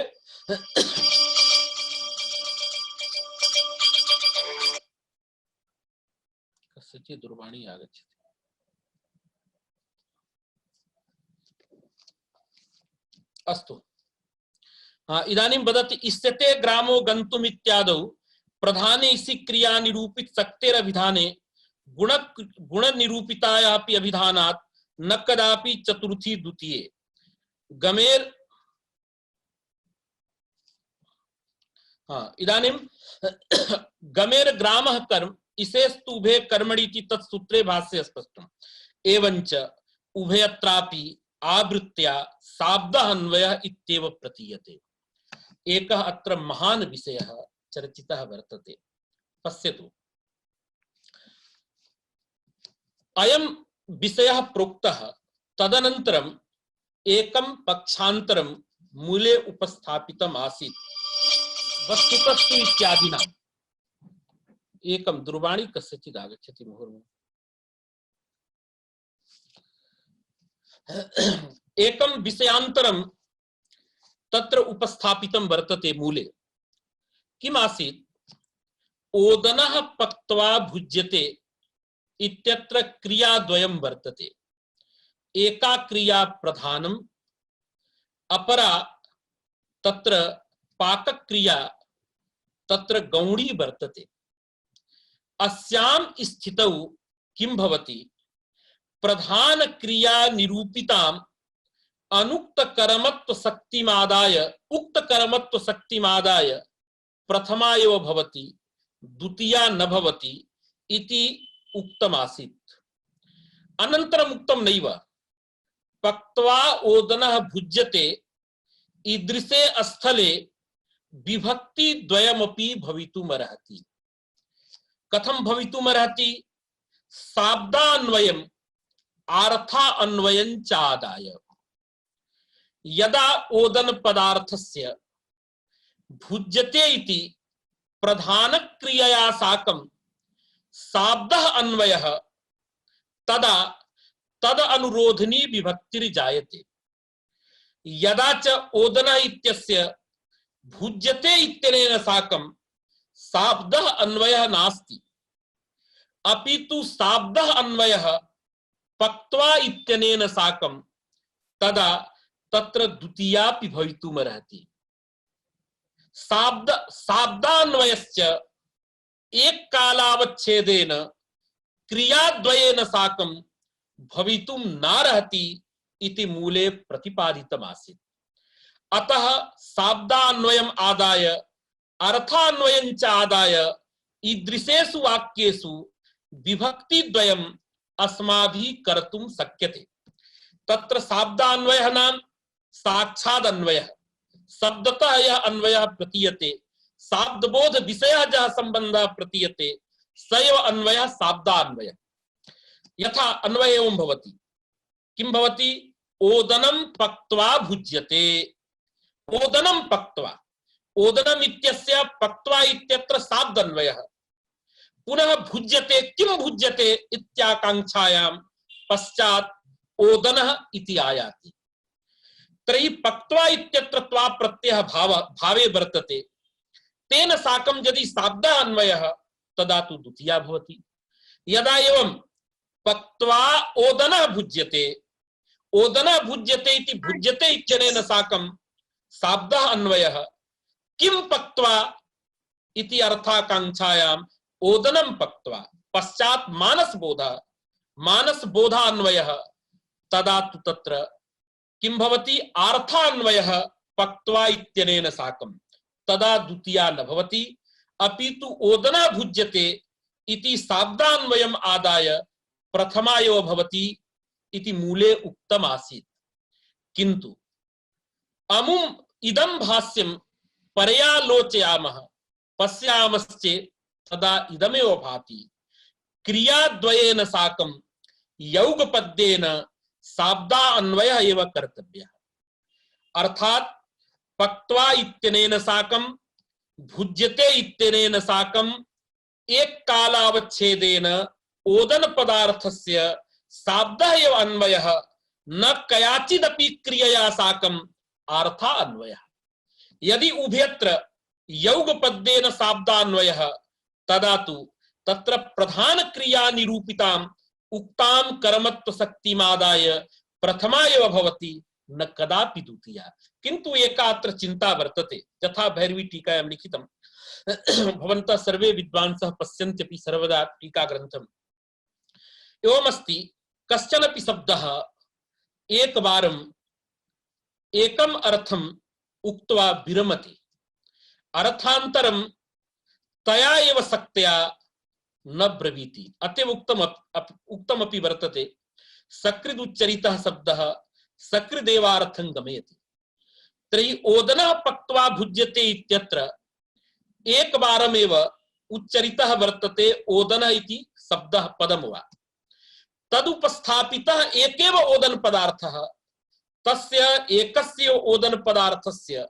कस्यचित् दूरवाणी आगच्छति। अस्तु इदानीं वदति इष्यते ग्रामो गन्तुम् इत्यादौ प्रधाने इसी क्रिया निरूपित शक्तेरभिधाने गुण निरूपितायाः अपि अभिधानात् न कदापि चतुर्थी द्वितीये गमेर इदानीं गमेर ग्रामः कर्म इसेस्तु उभे कर्मणीति तत्सूत्रे भाष्ये स्पष्टम्। एवञ्च उभयत्रापि आवृत्त्या शाब्दः अन्वयः इत्येव प्रतीयते। एकः अत्र महान् विषयः चर्चितः वर्तते। पश्यतु, अयं विषयः प्रोक्तः, तदनन्तरम् एकं पक्षान्तरं मूले उपस्थापितम् आसीत् वस्तुतस्तु इत्यादिना। एकं दूरवाणी कस्यचित् आगच्छति मुहुर्मुहुः। एकं विषयान्तरं तत्र उपस्थापितं वर्तते मूले। किम् आसीत्? ओदनः पक्त्वा भुज्यते इत्यत्र क्रियाद्वयं वर्तते। एका क्रिया प्रधानम्, अपरा तत्र पाकक्रिया तत्र गौणी वर्तते। अस्यां स्थितौ किं भवति? प्रधान क्रिया निरूपितां अनुक्त कर्मत्व शक्तिमादाय उक्त कर्मत्व शक्तिमादाय प्रथमा एव भवति द्वितीया न भवति इति उक्तमासीत्। अनन्तरम् उक्तं नैव पक्त्वा ओदनः भुज्यते ईदृशे स्थले विभक्ति द्वयमपि भवितुमर्हति। कथं भवितुमर्हति? शाब्दान्वयम् आर्था अन्वयं चादाय यदा ओदन पदार्थस्य भुज्यते इति प्रधान क्रियया साकं शाब्दः अन्वयः तदा तद अनुरोधनी विभक्तिर्जायते। यदा च ओदनः इत्यस्य भुज्यते इत्यनेन साकं शाब्दः अन्वयः नास्ति, अपितु शाब्दः अन्वयः पक्त्वा इत्यनेन साकं तदा तत्र द्वितीयापि भवितुमर्हति। शाब्दान्वयश्च एक कालावच्छेदेन क्रियाद्वयेन साकं भवितुं नार्हति इति मूले प्रतिपादितमासीत्। अतः शाब्दान्वयम् आदाय अर्थान्वयं च आदाय ईदृशेषु वाक्येषु विभक्तिद्वयम् अस्माभिः कर्तुं शक्यते। तत्र शाब्दान्वयः नाम साक्षात् अन्वयः, शब्दतः यह अन्वयः प्रतीयते, शाब्दबोध विषयः जः सम्बन्धः प्रतीयते स एव अन्वयः शाब्दान्वयः। यथा अन्वय एवं भवति, किं भवति? ओदनं पक्त्वा भुज्यते। ओदनं पक्त्वा, ओदनम् इत्यस्य पक्त्वा इत्यत्र शाब्दान्वयः। पुनः भुज्यते, किं भुज्यते इत्याकांक्षायां पश्चात् ओदनः इति आयाति। तर्हि पक्त्वा इत्यत्र त्वा प्रत्ययः भावे वर्तते, तेन साकं यदि शाब्दः अन्वयः तदा तु द्वितीया भवति। यदा एवं पक्त्वा ओदनः भुज्यते, ओदनः भुज्यते इति भुज्यते इत्यनेन साकं शाब्दः अन्वयः, किं पक्त्वा इति अर्थाकांक्षायां ओदनं पक्त्वा पश्चात् मानसबोधः, मानसबोधान्वयः, तदा तु तत्र किं भवति? आर्थान्वयः पक्त्वा इत्यनेन साकं तदा द्वितीया न भवति, अपितु ओदनः भुज्यते इति शाब्दान्वयम् आदाय प्रथमा एव भवति इति मूले उक्तम् आसीत्। किन्तु अमुम् इदं भाष्यं पर्यालोचयामः पश्यामश्चेत् तदा इदमेव भाति क्रियाद्वयेन साकं यौगपद्येन शाब्दा अन्वयः एव कर्तव्यः। अर्थात पक्त्वा इत्यनेन साकं भुज्यते इत्यनेन साकं एक कालावच्छेदेन ओदन पदार्थस्य शाब्दः एव अन्वयः, न कयाचिदपि क्रियया साकं अर्था अन्वयः। यदि उभयत्र यौगपद्येन शाब्दान्वयः तदा तु तत्र प्रधान क्रिया निरूपिताम् उक्तां कर्मत्व शक्तिमादाय प्रथमा एव भवति, न कदापि द्वितीया। किन्तु एकात्र चिन्ता वर्तते, यथा भैरवी टीकायां लिखितं भवन्तः सर्वे विद्वांसः पश्यन्त्यपि सर्वदा टीकाग्रन्थम्। एवमस्ति कश्चनपि शब्दः एकवारम् एकम् अर्थम् उक्त्वा विरमति, अर्थान्तरं तया एव शक्त्या न ब्रवीति। अतएव उक्तमपि वर्तते सकृदुच्चरितः शब्दः सकृदेवार्थं गमयति। तर्हि ओदनः पक्त्वा भुज्यते इत्यत्र एकवारमेव उच्चरितः वर्तते ओदनः इति शब्दः पदं वा। तदुपस्थापितः एकेव ओदन पदार्थः, तस्य एकस्य ओदन पदार्थस्य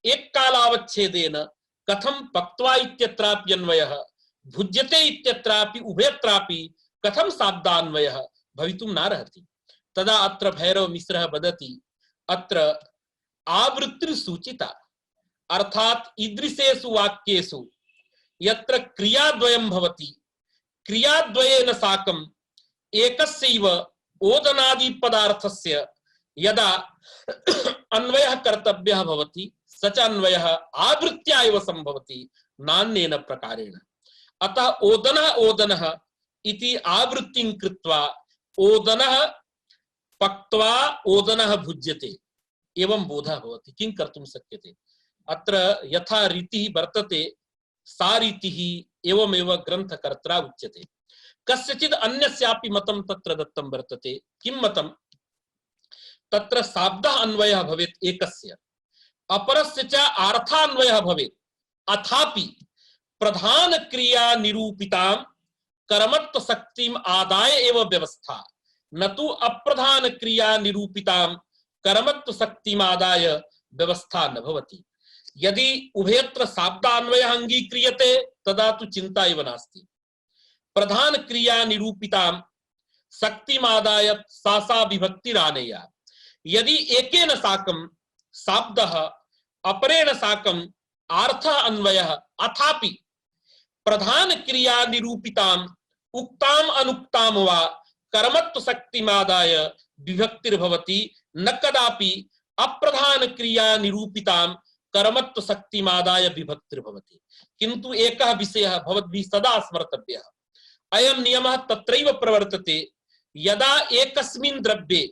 एक कालावच्छेदेन कथं पक्त्वा इत्यत्रापि अन्वयः, भुज्यते इत्यत्रापि उभयत्रापि कथं शाब्दान्वयः भवितुं नार्हति। तदा अत्र भैरव मिश्रः वदति अत्र आवृत्तिर्सूचिता, अर्थात ईदृशेषु वाक्येषु यत्र क्रियाद्वयं भवति, क्रियाद्वयेन साकं एकस्यैव ओदनादि पदार्थस्य यदा अन्वयः कर्तव्यः भवति स च अन्वयः आवृत्त्या एव संभवति, नान्येन प्रकारेण। अतः ओदनः ओदनः इति आवृत्तिं कृत्वा ओदनः पक्त्वा ओदनः भुज्यते एवं बोधः भवति। किं कर्तुं शक्यते? अत्र यथा रीतिः वर्तते सा रीतिः एवमेव ग्रन्थकर्त्रा उच्यते। कस्यचित् अन्यस्यापि मतं तत्र दत्तं वर्तते। किं मतं? तत्र शाब्दः अन्वयः भवेत् एकस्य, अपरस्य च अर्थान्वयः भवेत्, अथापि प्रधान क्रिया निरूपितां कर्मत्व शक्तिम आदाय एव व्यवस्था, न तो अप्रधान क्रिया निरूपितां कर्मत्व शक्तिम आदाय व्यवस्था न भवति। यदि उभयत्र शाब्दान्वयः अंगीक्रियते तदा तु चिंता एव नास्ति। प्रधान क्रिया निरूपितां शक्तिमादाय सा सा विभक्तिरानेया। यदि एकेन साकं शाब्दः अपरेण साकं अर्थः अन्वयः अथापि प्रधान क्रिया निरूपितां उक्ताम अनुक्ताम वा कर्मत्व शक्तिमादाय विभक्तिर्भवति, न कदापि अप्रधान क्रिया निरूपितां कर्मत्व शक्तिमादाय विभक्तिर्भवति। किंतु एकः विषयः भवद्भिः सदा स्मर्तव्यः। अयं नियमः तत्रैव प्रवर्तते यदा एकस्मिन् द्रव्ये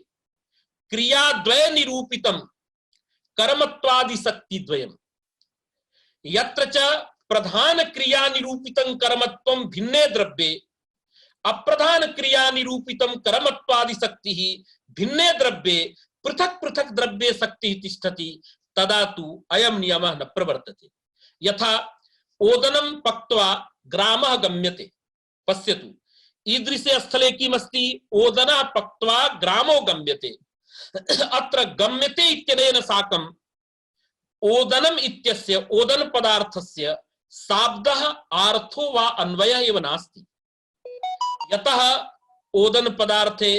क्रियाद्वय निरूपितं कर्मत्वादि शक्तिद्वयम्, यत्र च प्रधान क्रिया निरूपितं कर्मत्वं भिन्ने द्रव्ये अप्रधान क्रिया निरूपितं कर्मत्वादि शक्तिः भिन्ने द्रव्ये पृथक पृथक द्रव्ये शक्तिः तिष्ठति, तदा तु अयं नियमः न प्रवर्तते। यथा ओदनं पक्त्वा ग्रामः गम्यते। पश्यतु, ईदृशे स्थले किमस्ति? ओदनः पक्त्वा ग्रामो गम्यते। अत्र गम्यते इत्यनेन साकं ओदनम् इत्यस्य ओदन पदार्थस्य शाब्दः अर्थो वा अन्वयः एव नास्ति। यतः ओदन पदार्थे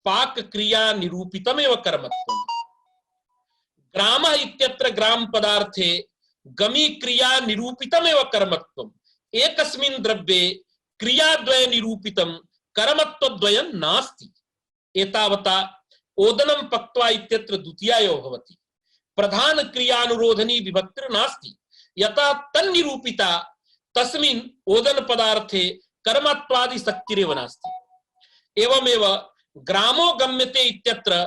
पाक क्रिया निरूपितमेव कर्मत्वम्। ग्रामः इत्यत्र ग्राम पदार्थे गमी क्रिया निरूपितमेव कर्मत्वम्। एकस्मिन् द्रव्ये क्रियाद्वय निरूपितं कर्मत्वद्वयं नास्ति। एतावता ओदनं पक्त्वा इत्यत्र द्वितीयायो भवति। प्रधान क्रियानुरोधनी विभक्तिर् नास्ति। यथा तन्निरूपिता तस्मिन् ओदन पदार्थे कर्मत्वादि शक्तिरेव नास्ति। एवमेव ग्रामो गम्यते इत्यत्र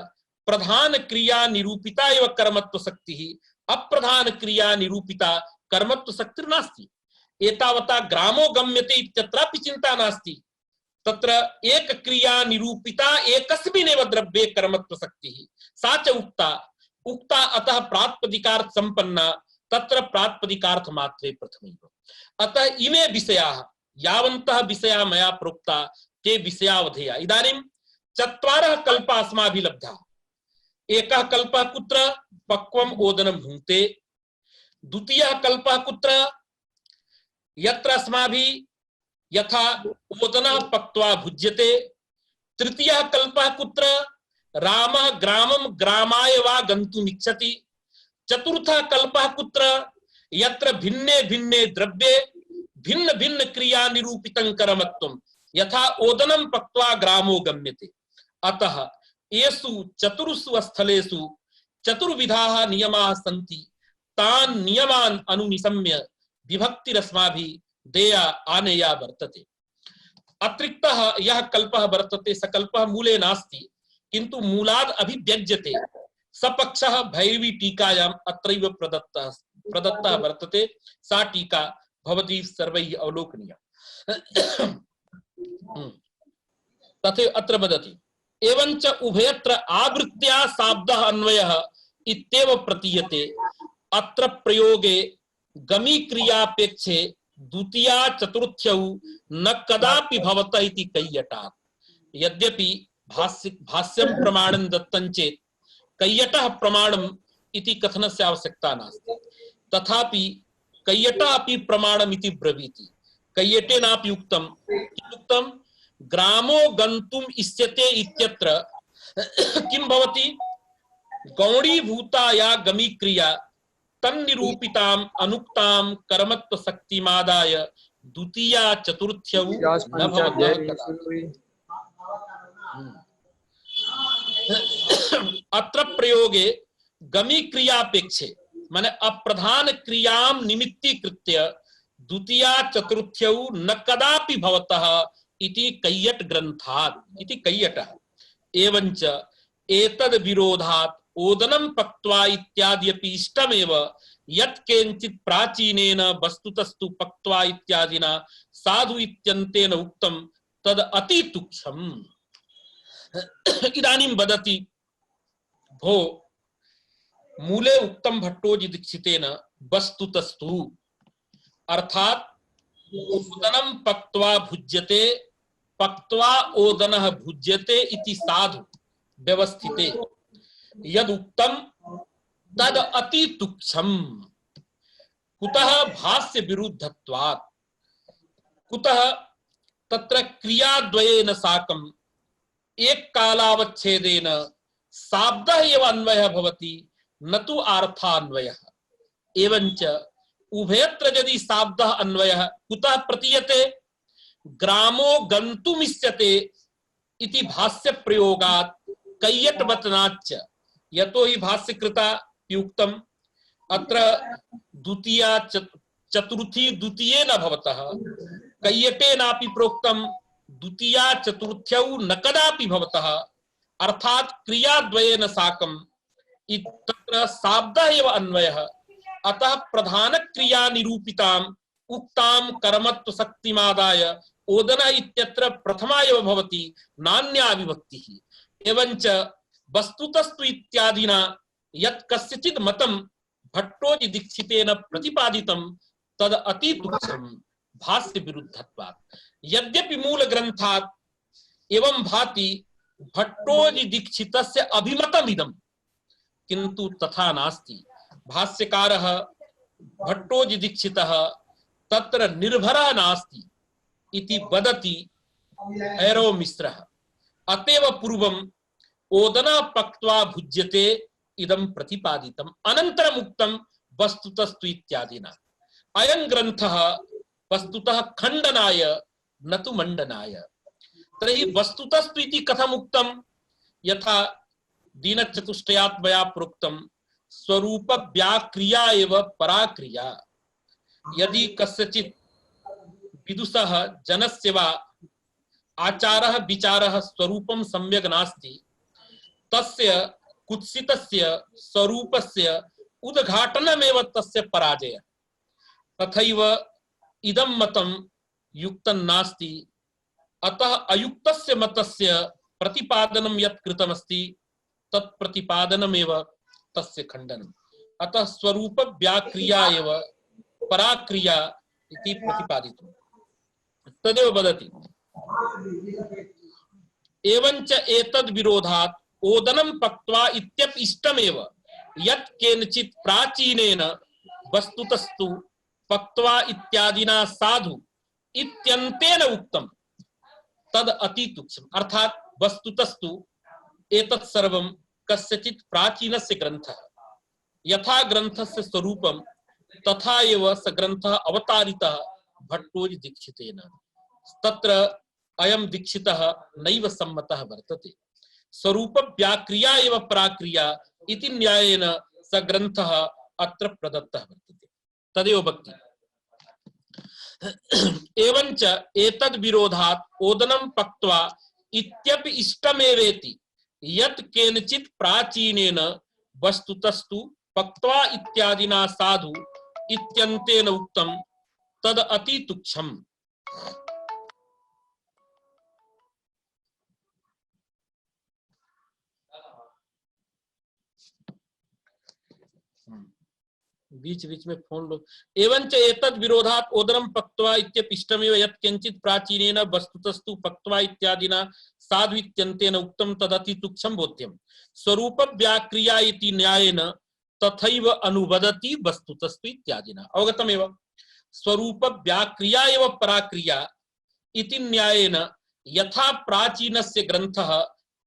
प्रधान क्रिया निरूपिता एव कर्मत्व शक्तिः, अप्रधान क्रिया निरूपिता कर्मत्व शक्तिर्नास्ति। एतावता ग्रामो गम्यते इत्यत्रापि चिंता नास्ति। तत्र एक क्रिया निरूपिता एकस्मिन्नेव द्रव्ये कर्मत्व शक्तिः, सा च उक्ता अतः प्रातिपदिकार्थ संपन्ना, तत्र प्रातिपदिकार्थ मात्रे प्रथमैव। अतः इमे विषयाः, यावन्तः विषयाः मया प्रोक्ता ते विषयावधेया। इदानीं चत्वारः कल्पाः अस्माभिः लब्धाः। एकः कल्पः कुत्र? पक्वम् ओदनं भुङ्क्ते। द्वितीयः कल्पः कुत्र? यत्र अस्माभिः यथा ओदनः पक्त्वा भुज्यते। तृतीयः कल्पः कुत्र? रामः ग्रामं ग्रामाय वा गन्तुम् इच्छति। चतुर्थः कल्पः कुत्र? यत्र भिन्ने भिन्ने द्रव्ये भिन्न भिन्न क्रिया निरूपितं कर्मत्वं, यथा ओदनं पक्त्वा ग्रामो गम्यते। अतः येषु चतुर्षु स्थलेषु चतुर्विधाः नियमाः सन्ति, तान् नियमान् अनुनिशम्य विभक्तिरस्माभिः देया आनेया वर्तते। अतिरिक्तः यः कल्पः वर्तते स कल्पः मूले नास्ति, किन्तु मूलाद् अभिव्यज्यते। सपक्षः भैरवी टीकायाम् अत्रैव प्रदत्तः वर्तते। सा टीका भवती सर्वैः अवलोकनीया। तथे अत्र वदति एवंच उभयत्र आवृत्त्या शाब्दः अन्वयः इत्येव प्रतीयते। अत्र प्रयोगे गमी क्रियापेक्षे द्वितीया चतुर्थ्यौ न कदापि भवतः इति कैयटात्। यद्यपि भाष्यं प्रमाणं दत्तं चेत् कैयटः प्रमाणम् इति कथनस्य आवश्यकता नास्ति। तथापि कैयटः अपि प्रमाणम् इति ब्रवीति। कैयटेनापि उक्तं किमुक्तं? ग्रामो गन्तुम् इष्यते इत्यत्र किं भवति? गौणीभूता या गमी क्रिया तन्निरूपिताम् अनुक्तां कर्मत्व शक्तिमादाय द्वितीया चतुर्थ्यौ न भवतः। अत्र प्रयोगे गमी क्रियापेक्षे माने अप्रधान क्रियां निमित्तीकृत्य द्वितीया चतुर्थ्यौ न कदापि भवतः इति कैयट ग्रंथात् इति कैयटः। एवंच एतद् विरोधात् ओदनं पक्त्वा इत्याद्यपि इष्टमेव यत् केनचित् प्राचीनेन वस्तुतस्तु पक्त्वा इत्यादिना साधु इत्यन्तेन उक्तं तद् अति तुच्छम्। इदानीं वदति भो मूले उक्तं भट्टोजी दीक्षितेन वस्तुतस्तु अर्थात ओदनं पक्त्वा भुज्यते पक्त्वा ओदनः भुज्यते इति साधु व्यवस्थिते यद उक्तं तद अति तुच्छम्। कुतः भाष्य विरुद्धत्वात् कुतः तत्र क्रियाद्वयेन साकम् एक कालावच्छेदेन शाब्दः एव अन्वयः भवति न तु अर्थान्वयः। एवञ्च उभयत्र यदि शाब्दः अन्वयः कुतः प्रतीयते ग्रामो गन्तुमिष्यते इति भाष्य प्रयोगात् कैयटवचनाच्च यतो हि भाष्यकृता युक्तम् अत्र द्वितीया चतुर्थी द्वितीयेन भवतः कैयटेनापि प्रोक्तं द्वितीया चतुर्थ्यौ न कदापि भवतः अर्थात क्रियाद्वयेन साकम् तत्र शाब्दः एव अन्वयः। अतः प्रधान क्रिया निरूपिताम् उक्तां कर्मत्व शक्तिमादाय ओदनः इत्यत्र प्रथमा एव भवति नान्या विभक्तिः। एवञ्च वस्तुतस्तु इत्यादिना यत् कस्यचित् मतं भट्टोजी दीक्षितेन प्रतिपादितं तद् अति तुच्छम् भाष्य विरुद्धत्वात्। यद्यपि मूल ग्रंथात् एवं भाति भट्टोजी दीक्षितस्य अभिमतमिदं किन्तु तथा नास्ति। भाष्यकारः भट्टोजी दीक्षितः तत्र निर्भरः नास्ति इति वदति भैरव मिश्रः। अतएव पूर्वम् ओदना पक्त्वा भुज्यते इदं प्रतिपादितम् अनन्तरम् उक्तं वस्तुतस्तु इत्यादिना। अयं ग्रन्थः वस्तुतः खण्डनाय न तु मण्डनाय। तर्हि वस्तुतस्तु इति कथम् उक्तं यथा दीनचतुष्टयात् मया प्रोक्तं स्वरूप व्याक्रिया एव पराक्रिया। यदि कस्यचित् विदुषः जनस्य वा आचारः विचारः स्वरूपं सम्यक् नास्ति तस्य कुत्सितस्य स्वरूपस्य उद्घाटनमेव तस्य पराजयः। तथैव इदं मतं युक्तं नास्ति। अतः अयुक्तस्य मतस्य प्रतिपादनं यत् कृतमस्ति तत् प्रतिपादनमेव तस्य खण्डनम्। अतः स्वरूप व्याक्रिया एव पराक्रिया इति प्रतिपादितम्। तदेव वदति एवञ्च एतद् विरोधात् ओदनं पक्त्वा इत्यपि इष्टमेव यत् केनचित् प्राचीनेन वस्तुतस्तु पक्त्वा इत्यादिना साधु इत्यन्तेन उक्तं तद् अति तुच्छम्। अर्थात वस्तुतस्तु एतत् सर्वं कस्यचित् प्राचीनस्य ग्रन्थः यथा ग्रन्थस्य स्वरूपं तथा एव स ग्रन्थः अवतारितः भट्टोजी दीक्षितेन। तत्र अयं दीक्षितः नैव सम्मतः वर्तते। स्वरूप व्याक्रिया एव पराक्रिया इति न्यायेन स ग्रन्थः अत्र प्रदत्तः वर्तते। तदेव भक्ति। एवञ्च एतद् विरोधात् ओदनं पक्त्वा इत्यपि इष्टमेवेति यत् केनचित् प्राचीनेन वस्तुतस्तु पक्त्वा इत्यादिना साधु इत्यन्तेन उक्तं तद् अति तुच्छम्। बीच बीच में फोन लो। एवंच एतद् विरोधात् ओदनं पक्त्वा इत्यपि इष्टमेव यत् किंचित् प्राचीनेन वस्तुतस्तु पक्त्वा इत्यादिना साधु इत्यन्तेन उक्तं तदति तुच्छं बोध्यम्। स्वरूप व्याक्रिया इति न्यायेन तथैव अनुवदति वस्तुतस्तु इत्यादिना। अवगतमेव। स्वरूप व्याक्रिया एव पराक्रिया इति न्यायेन यथा प्राचीनस्य ग्रन्थः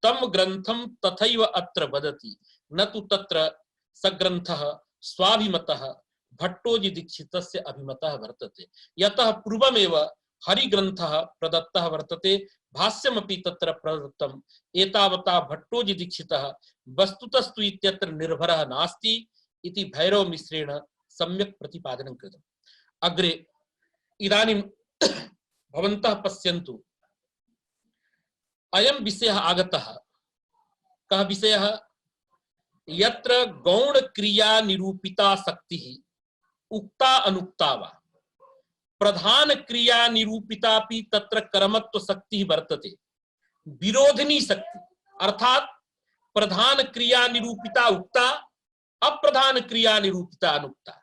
तं ग्रन्थं तथैव अत्र वदति न तु तत्र स ग्रन्थः स्वाभिमतः भट्टोजी दीक्षितस्य अभिमतः वर्तते। यतः पूर्वमेव हरिग्रन्थः प्रदत्तः वर्तते भाष्यमपि तत्र प्रदत्तम्। एतावता भट्टोजी दीक्षितः वस्तुतस्तु इत्यत्र निर्भरः नास्ति इति भैरव मिश्रेण सम्यक् प्रतिपादनं कृतम्। अग्रे इदानीं भवन्तः पश्यन्तु अयं विषयः आगतः कः विषयः यत्र गौण क्रिया निरूपिता शक्ति उक्ता अनुक्ता वा प्रधान क्रिया निरूपितापि तत्र कर्मत्व शक्ति वर्तते विरोधिनी शक्ति अर्थात प्रधान क्रिया निरूपिता उक्ता अप्रधान क्रिया निरूपिता अनुक्ता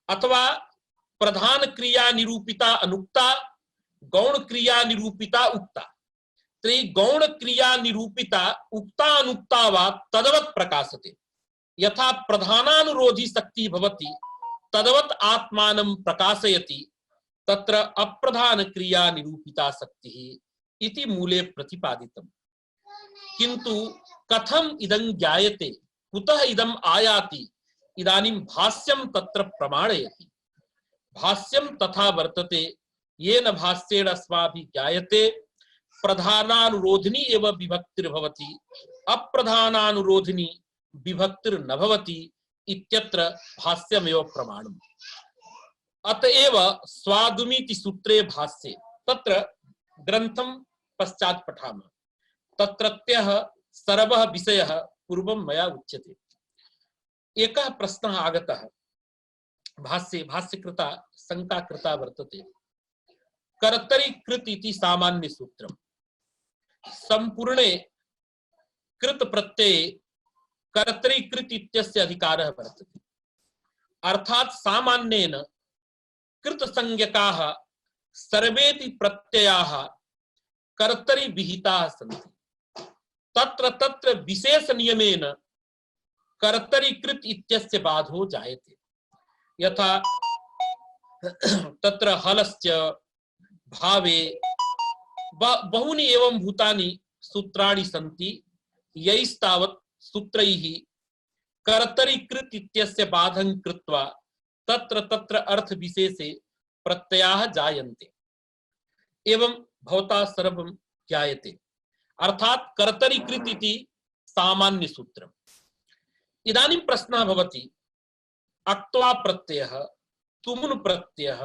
अथवा प्रधान क्रिया निरूपिता अनुक्ता गौण क्रिया निरूपिता उक्ता त्रि गौण क्रिया निरूपिता उक्ता अनुक्ता वा तदवत् प्रकाशते यथा प्रधानानुरोधी शक्ति भवति तदवत् आत्मानं प्रकाशयति तत्र अप्रधान क्रिया निरूपिता शक्तिः इति मूले प्रतिपादितम् किंतु कथम इदं ज्ञायते कुतः इदं आयाति इदानीं भाष्यं तत्र प्रमाणयति भाष्यं तथा वर्तते येन भाष्येण अस्माभिः ज्ञायते प्रधानानुरोधिनी एव विभक्तिर्भवति अप्रधानानुरोधिनी विभक्तिर्न भवति इत्यत्र भाष्यमेव प्रमाणम् अतएव स्वादुमीति सूत्रे भाष्ये तत्र ग्रंथं पश्चात् पठामः तत्रत्यः सर्वः विषयः पूर्वं मया उच्यते एकः प्रश्नः आगतः भाष्ये भाष्यकृता शंका कृता वर्तते कर्तरि कृत इति सामान्य सूत्रम् संपूर्णे कृत प्रत्यये कर्तरि कृत इत्यस्य अधिकारः वर्तते अर्थात सामान्येन कृत संज्ञकाः सर्वेपि प्रत्ययाः कर्तरि विहिताः सन्ति तत्र तत्र विशेष नियमेन कर्तरि कृत इत्यस्य बाधो जायते यथा तत्र हलश्च भावे बहूनि एवं भूतानि सूत्राणि सन्ति यैस्तावत् सूत्रैः कर्तरि कृत इत्यस्य बाधं कृत्वा तत्र तत्र अर्थ विशेषे प्रत्ययाः जायन्ते एवं भवता सर्वं ज्ञायते अर्थात कर्तरि कृत इति सामान्य सूत्रम् इदानीं प्रश्नः भवति अक्त्वा प्रत्ययः तुमुन् प्रत्ययः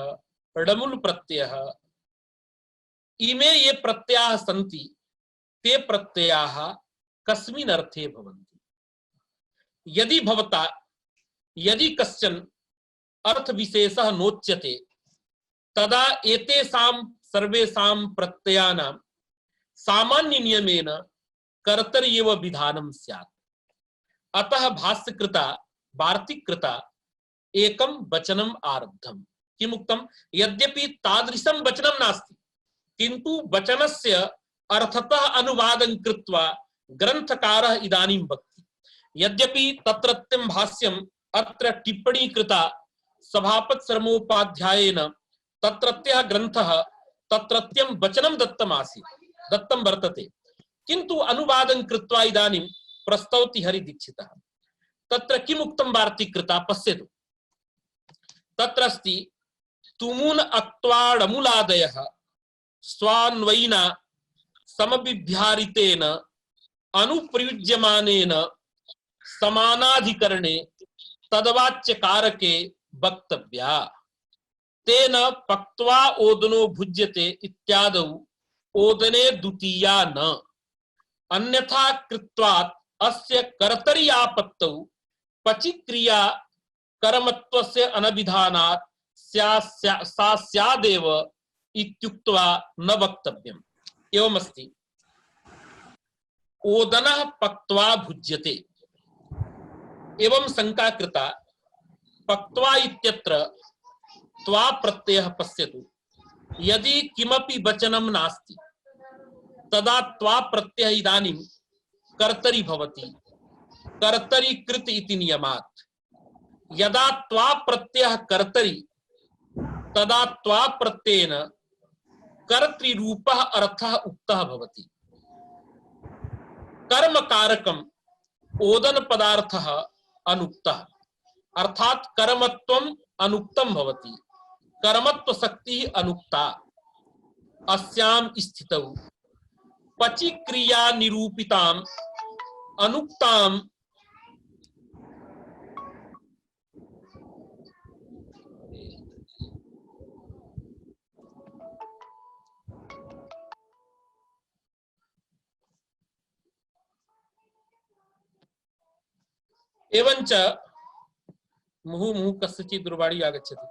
णमुन् प्रत्ययः इमे ये प्रत्ययाः सन्ति ते प्रत्ययाः कस्मिन् अर्थे भवन्ति यदि कश्चन अर्थ विशेषः नोच्यते तदा एतेषां सर्वेषां प्रत्ययानां सामान्य नियमेन कर्तरि एव विधानं स्यात् अतः भाष्यकृता वार्तिकृता एकं वचनम् आरब्धम् किमुक्तं यद्यपि तादृशं वचनं नास्ति किन्तु वचनस्य अर्थतः अनुवादं कृत्वा ग्रन्थकारः इदानीं वक्ति यद्यपि तत्रत्यं भाष्यम् अत्र टिप्पणी कृता सभापति शर्मोपाध्यायेन तत्रत्यः ग्रन्थः तत्रत्यं वचनं दत्तं वर्तते किन्तु अनुवादं कृत्वा इदानीं प्रस्तौति हरिदीक्षितः तत्र किम् उक्तं वार्तिकृता पश्यतु तत्र अस्ति तुमुन् अक्त्वाडमुलादयः स्वान्वयिना समभिव्याहृतेन अनुप्रयुज्यमानेन समानाधिकरणे तद्वाच्यकारके वक्तव्या तेन पक्त्वा ओदनो भुज्यते इत्यादौ ओदने द्वितीया न अन्यथा कृत्वात् अस्य कर्तरि आपत्तौ पचिक्रिया कर्मत्वस्य अनभिधानात् सा स्यादेव इत्युक्त्वा न वक्तव्यम् एवमस्ति ओदनः पक्त्वा भुज्यते एवं शंका कृता पक्त्वा इत्यत्र त्वा प्रत्ययः पश्यतु यदि किमपि वचनं नास्ति तदा त्वा प्रत्ययः इदानीं कर्तरि भवति कर्तरि कृत इति नियमात् यदा त्वा प्रत्ययः कर्तरि तदा त्वा प्रत्ययेन कर्तृरूपः अर्थः उक्तः भवति कर्मकारकम् ओदन पदार्थः अनुक्तः अर्थात कर्मत्वम् अनुक्तं भवति कर्मत्व शक्ति अनुक्ता अस्यां स्थितौ पचिक्रिया निरूपिताम् अनुक्ताम् एवंच मुहुः मुहुः कस्यचित् दूरवाणी आगच्छति।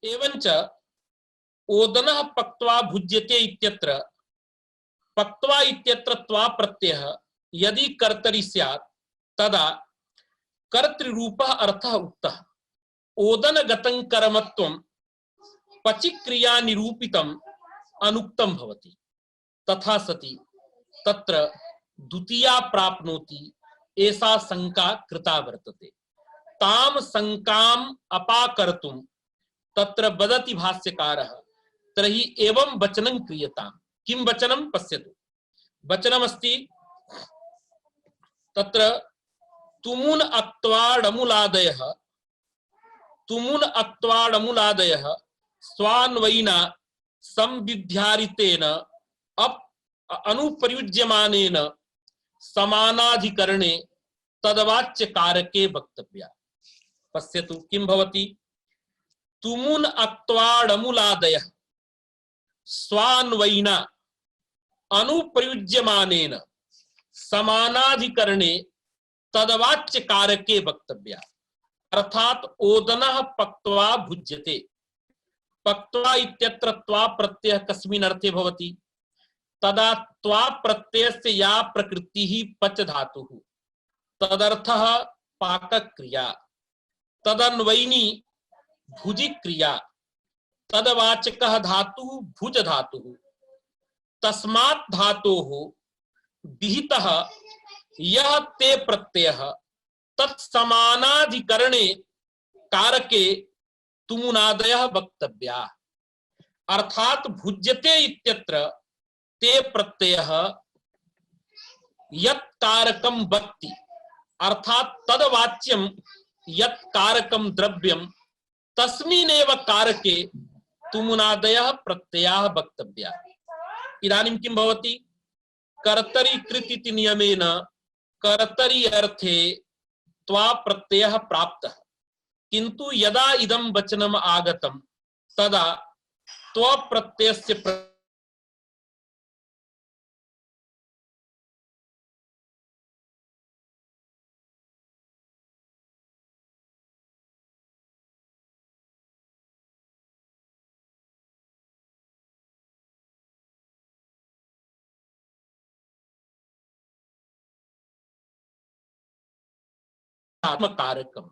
एवंच ओदनः पक्त्वा भुज्यते इत्यत्र पक्त्वा इत्यत्र त्वा प्रत्ययः यदि कर्तरि स्यात् तदा कर्तृरूपः अर्थः उक्तः। ओदनगतं कर्मत्वं पचिक्रिया निरूपितम् अनुक्तं भवति। तथा सति तत्र द्वितीया प्राप्नोति एषा शंका कृता वर्तते। ताम शंकाम् अपाकर्तुं तत्र वदति भाष्यकारः तर्हि एवं वचनं क्रियताम्। किं वचनं पश्यतु। वचनमस्ति तत्र तुमुन अक्त्वाडमुलादयः स्वान्वयिना संविध्यारितेन अनुप्रयुज्यमानेन समानाधिकरणे तदवाच्य कारके वक्तव्या। पश्यतु किं भवति। तुमुन अक्त्वाडमुलादयः स्वान्वयिना अनुप्रयुज्यमानेन समानाधिकरणे तदवाच्य कारके वक्तव्या। अर्थात ओदनः पक्त्वा भुज्यते। पक्त्वा इत्यत्र त्वा प्रत्ययः कस्मिन् अर्थे भवति। तदा त्वा प्रत्ययस्य या प्रकृतिः पच धातुः तदर्थः पाकक्रिया। तदन्वयिनी भुजि क्रिया। तदवाचकः धातुः भुज धातुः। तस्मात् धातोः विहितः यः ते प्रत्ययः तत्समानाधिकरणे कारके तुमुनादयः वक्तव्याः। अर्थात भुज्यते इत्यत्र ते प्रत्ययः यत् कारकं वक्ति अर्थात तदवाच्यं यत् कारकं द्रव्यं तस्मिन्नेव कारके तुमुनादयः प्रत्ययाः वक्तव्याः। इदानीं किं भवति। कर्तरि कृत् इति नियमेन कर्तरि अर्थे त्वा प्रत्ययः प्राप्तः, किंतु यदा इदं वचनम् आगतं तदा त्व प्रत्ययस्य कारकम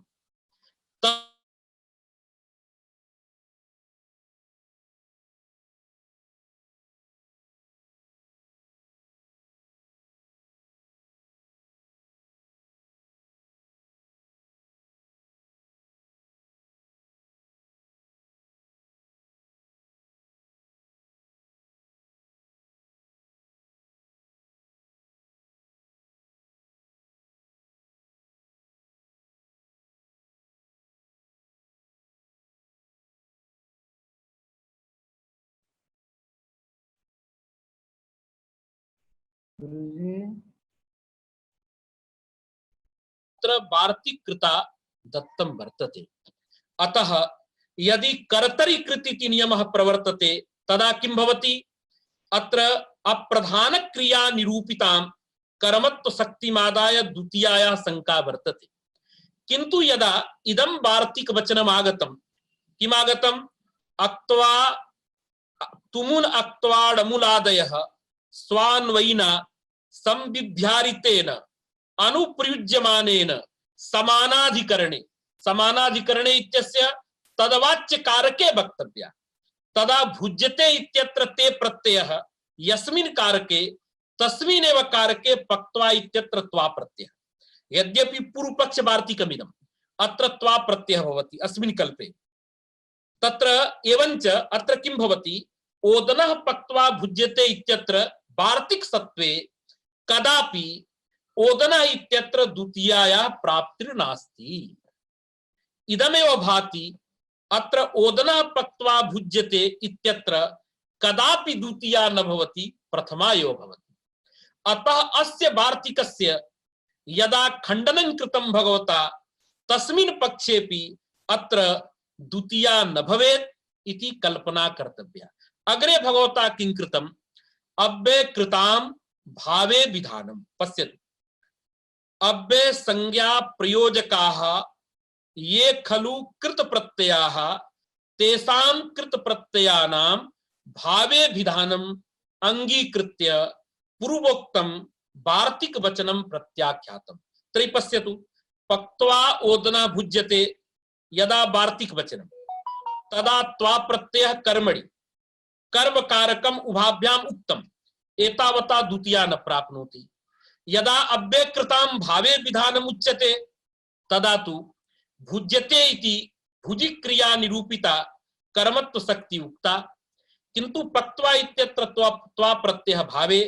वार्तिक कृता दत्तं वर्तते। अतः यदि कर्तरि कृत् इति नियमः प्रवर्तते तदा किं भवति। अत्र अप्रधान क्रिया निरूपितां कर्मत्व शक्तिमादाय द्वितीयायाः शंका वर्तते। किंतु यदा इदं वार्तिक वचनम् आगतं किम् आगतं। अक्त्वा तुमुन अक्त्वाडमुलादयः स्वान्वयिना संविध्यारितेन अनुप्रयुज्यमानेन समानाधिकरणे। समानाधिकरणे इत्यस्य तदवाच्य कारके वक्तव्या। तदा भुज्यते इत्यत्र ते प्रत्ययः यस्मिन् कारके तस्मिन्नेव कारके पक्त्वा इत्यत्र त्वा प्रत्ययः। यद्यपि पूर्व पक्ष वार्तिकमिदम् अत्र त्वा प्रत्ययः भवति अस्मिन् कल्पे। तत्र एवंच अत्र किं भवति। ओदनः पक्त्वा भुज्यते इत्यत्र वार्तिक सत्वे कदापि ओदनः इत्यत्र द्वितीयायाः प्राप्तिर्नास्ति। इदमेव भाति। अत्र ओदनः पक्त्वा भुज्यते इत्यत्र कदापि द्वितीया न भवति, प्रथमा एव भवति। अतः अस्य वार्तिकस्य यदा खंडनं कृतं भगवता तस्मिन् पक्षेपि अत्र द्वितीया न भवेत् इति कल्पना कर्तव्या। अग्रे भगवता किं कृतम् अव्यय कृताम भावे विधानम पश्यतु अव्यय संज्ञा प्रयोजकाः ये खलु कृत प्रत्ययाः तेषां कृत प्रत्ययानां भावे विधानम अंगीकृत्य पूर्वोक्तम वार्तिक वचनम प्रत्याख्यातम। तर्हि पश्यतु पक्त्वा ओदना भुज्यते यदा वार्तिक वचनम तदा त्वा प्रत्ययः कर्मणि कर्म कारकम उभाभ्याम उक्तम एतावता द्वितीया न प्राप्नोति। यदा अव्यकृतां भावे विधानम उच्यते तदा तु भुज्यते इति भुजि क्रिया निरूपिता कर्मत्व शक्ति उक्ता किंतु पक्त्वा इत्यत्र त्वा प्रत्ययः भावे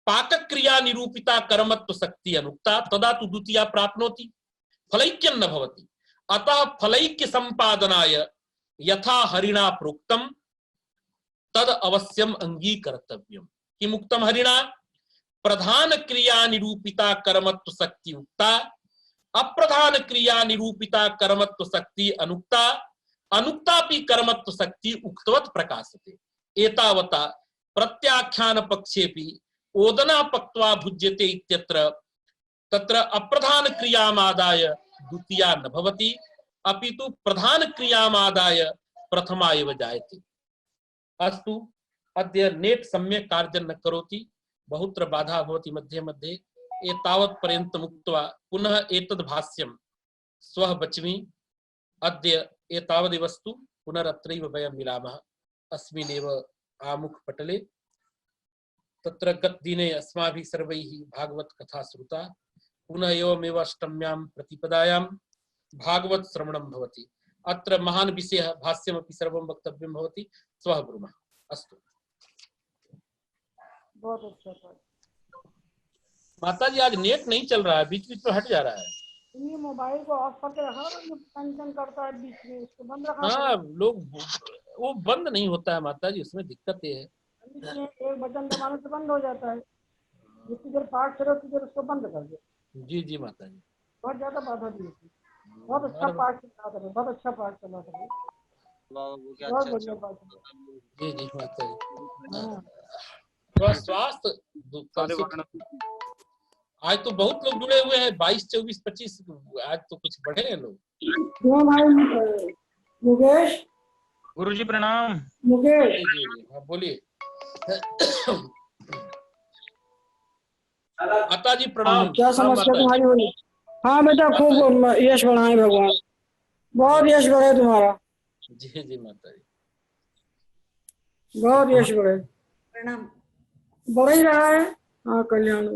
पाक क्रिया निरूपिता कर्मत्व शक्ति अनुक्ता तदा तु द्वितीया प्राप्नोति फलैक्यं न भवति। अतः फलैक्य संपादनाय यथा हरिणा प्रोक्तम तद अवश्यम अंगीकर्तव्यम। किम उक्तम हरिणा प्रधान क्रिया निरूपिता कर्मत्व शक्ति उक्ता अप्रधान क्रिया निरूपिता कर्मत्व शक्ति अनुक्ता अनुक्तापि कर्मत्व शक्ति उक्तवत प्रकाशते। एतावता प्रत्याख्यान पक्षेपि ओदना पक्त्वा भुज्यते इत्यत्र तत्र अप्रधान क्रियामादाय द्वितीया न भवति अपितु प्रधान क्रियामादाय प्रथमा एव जायते। अस्तु अद्य नेट सम्यक् कार्यं न करोति बहुत्र बाधा भवति मध्ये मध्ये एतावत् पर्यन्तम् उक्त्वा पुनः एतद् भाष्यं श्वः वच्मि। अद्य एतावदेवस्तु पुनरत्रैव वयं मिलामः अस्मिन्नेव आमुखपटले। तत्र गतदिने अस्माभिः सर्वैः भागवत कथा श्रुता पुनः एवमेव अष्टम्यां प्रतिपदायां भागवत श्रवणं भवति। अत्र महान् विषयः भाष्यमपि सर्वं वक्तव्यं भवति। श्वः ब्रूमः। अस्तु बहुत अच्छा। माता जी आज नेट नहीं चल रहा है बीच बीच में हट जा रहा है। ये मोबाइल को ऑफ करके रखा और टेंशन करता है बीच में इसको बंद रखा। हाँ लोग वो बंद नहीं होता है माता जी उसमें दिक्कत ये है एक बटन दबाने से बंद हो जाता है। जितनी देर पाठ करो उतनी देर उसको बंद कर दो। जी जी माता जी बहुत ज्यादा बाधा दी थी। बहुत अच्छा पाठ चला रहे बहुत अच्छा पाठ चला रहे बहुत बढ़िया पाठ। जी जी माता जी। हाँ थोड़ा स्वास्थ्य आज तो बहुत लोग जुड़े हुए हैं 22 24 25 आज तो कुछ बढ़े हैं लोग। क्यों भाई मुकेश गुरुजी प्रणाम। मुकेश जी जी जी हाँ बोलिए। माता जी प्रणाम। क्या समस्या तुम्हारी हुई? हाँ बेटा खूब यश बढ़ाए भगवान बहुत यश बढ़े तुम्हारा। जी जी माता जी बहुत यश बढ़े प्रणाम। बढ़ ही रहा है। हाँ कल्याण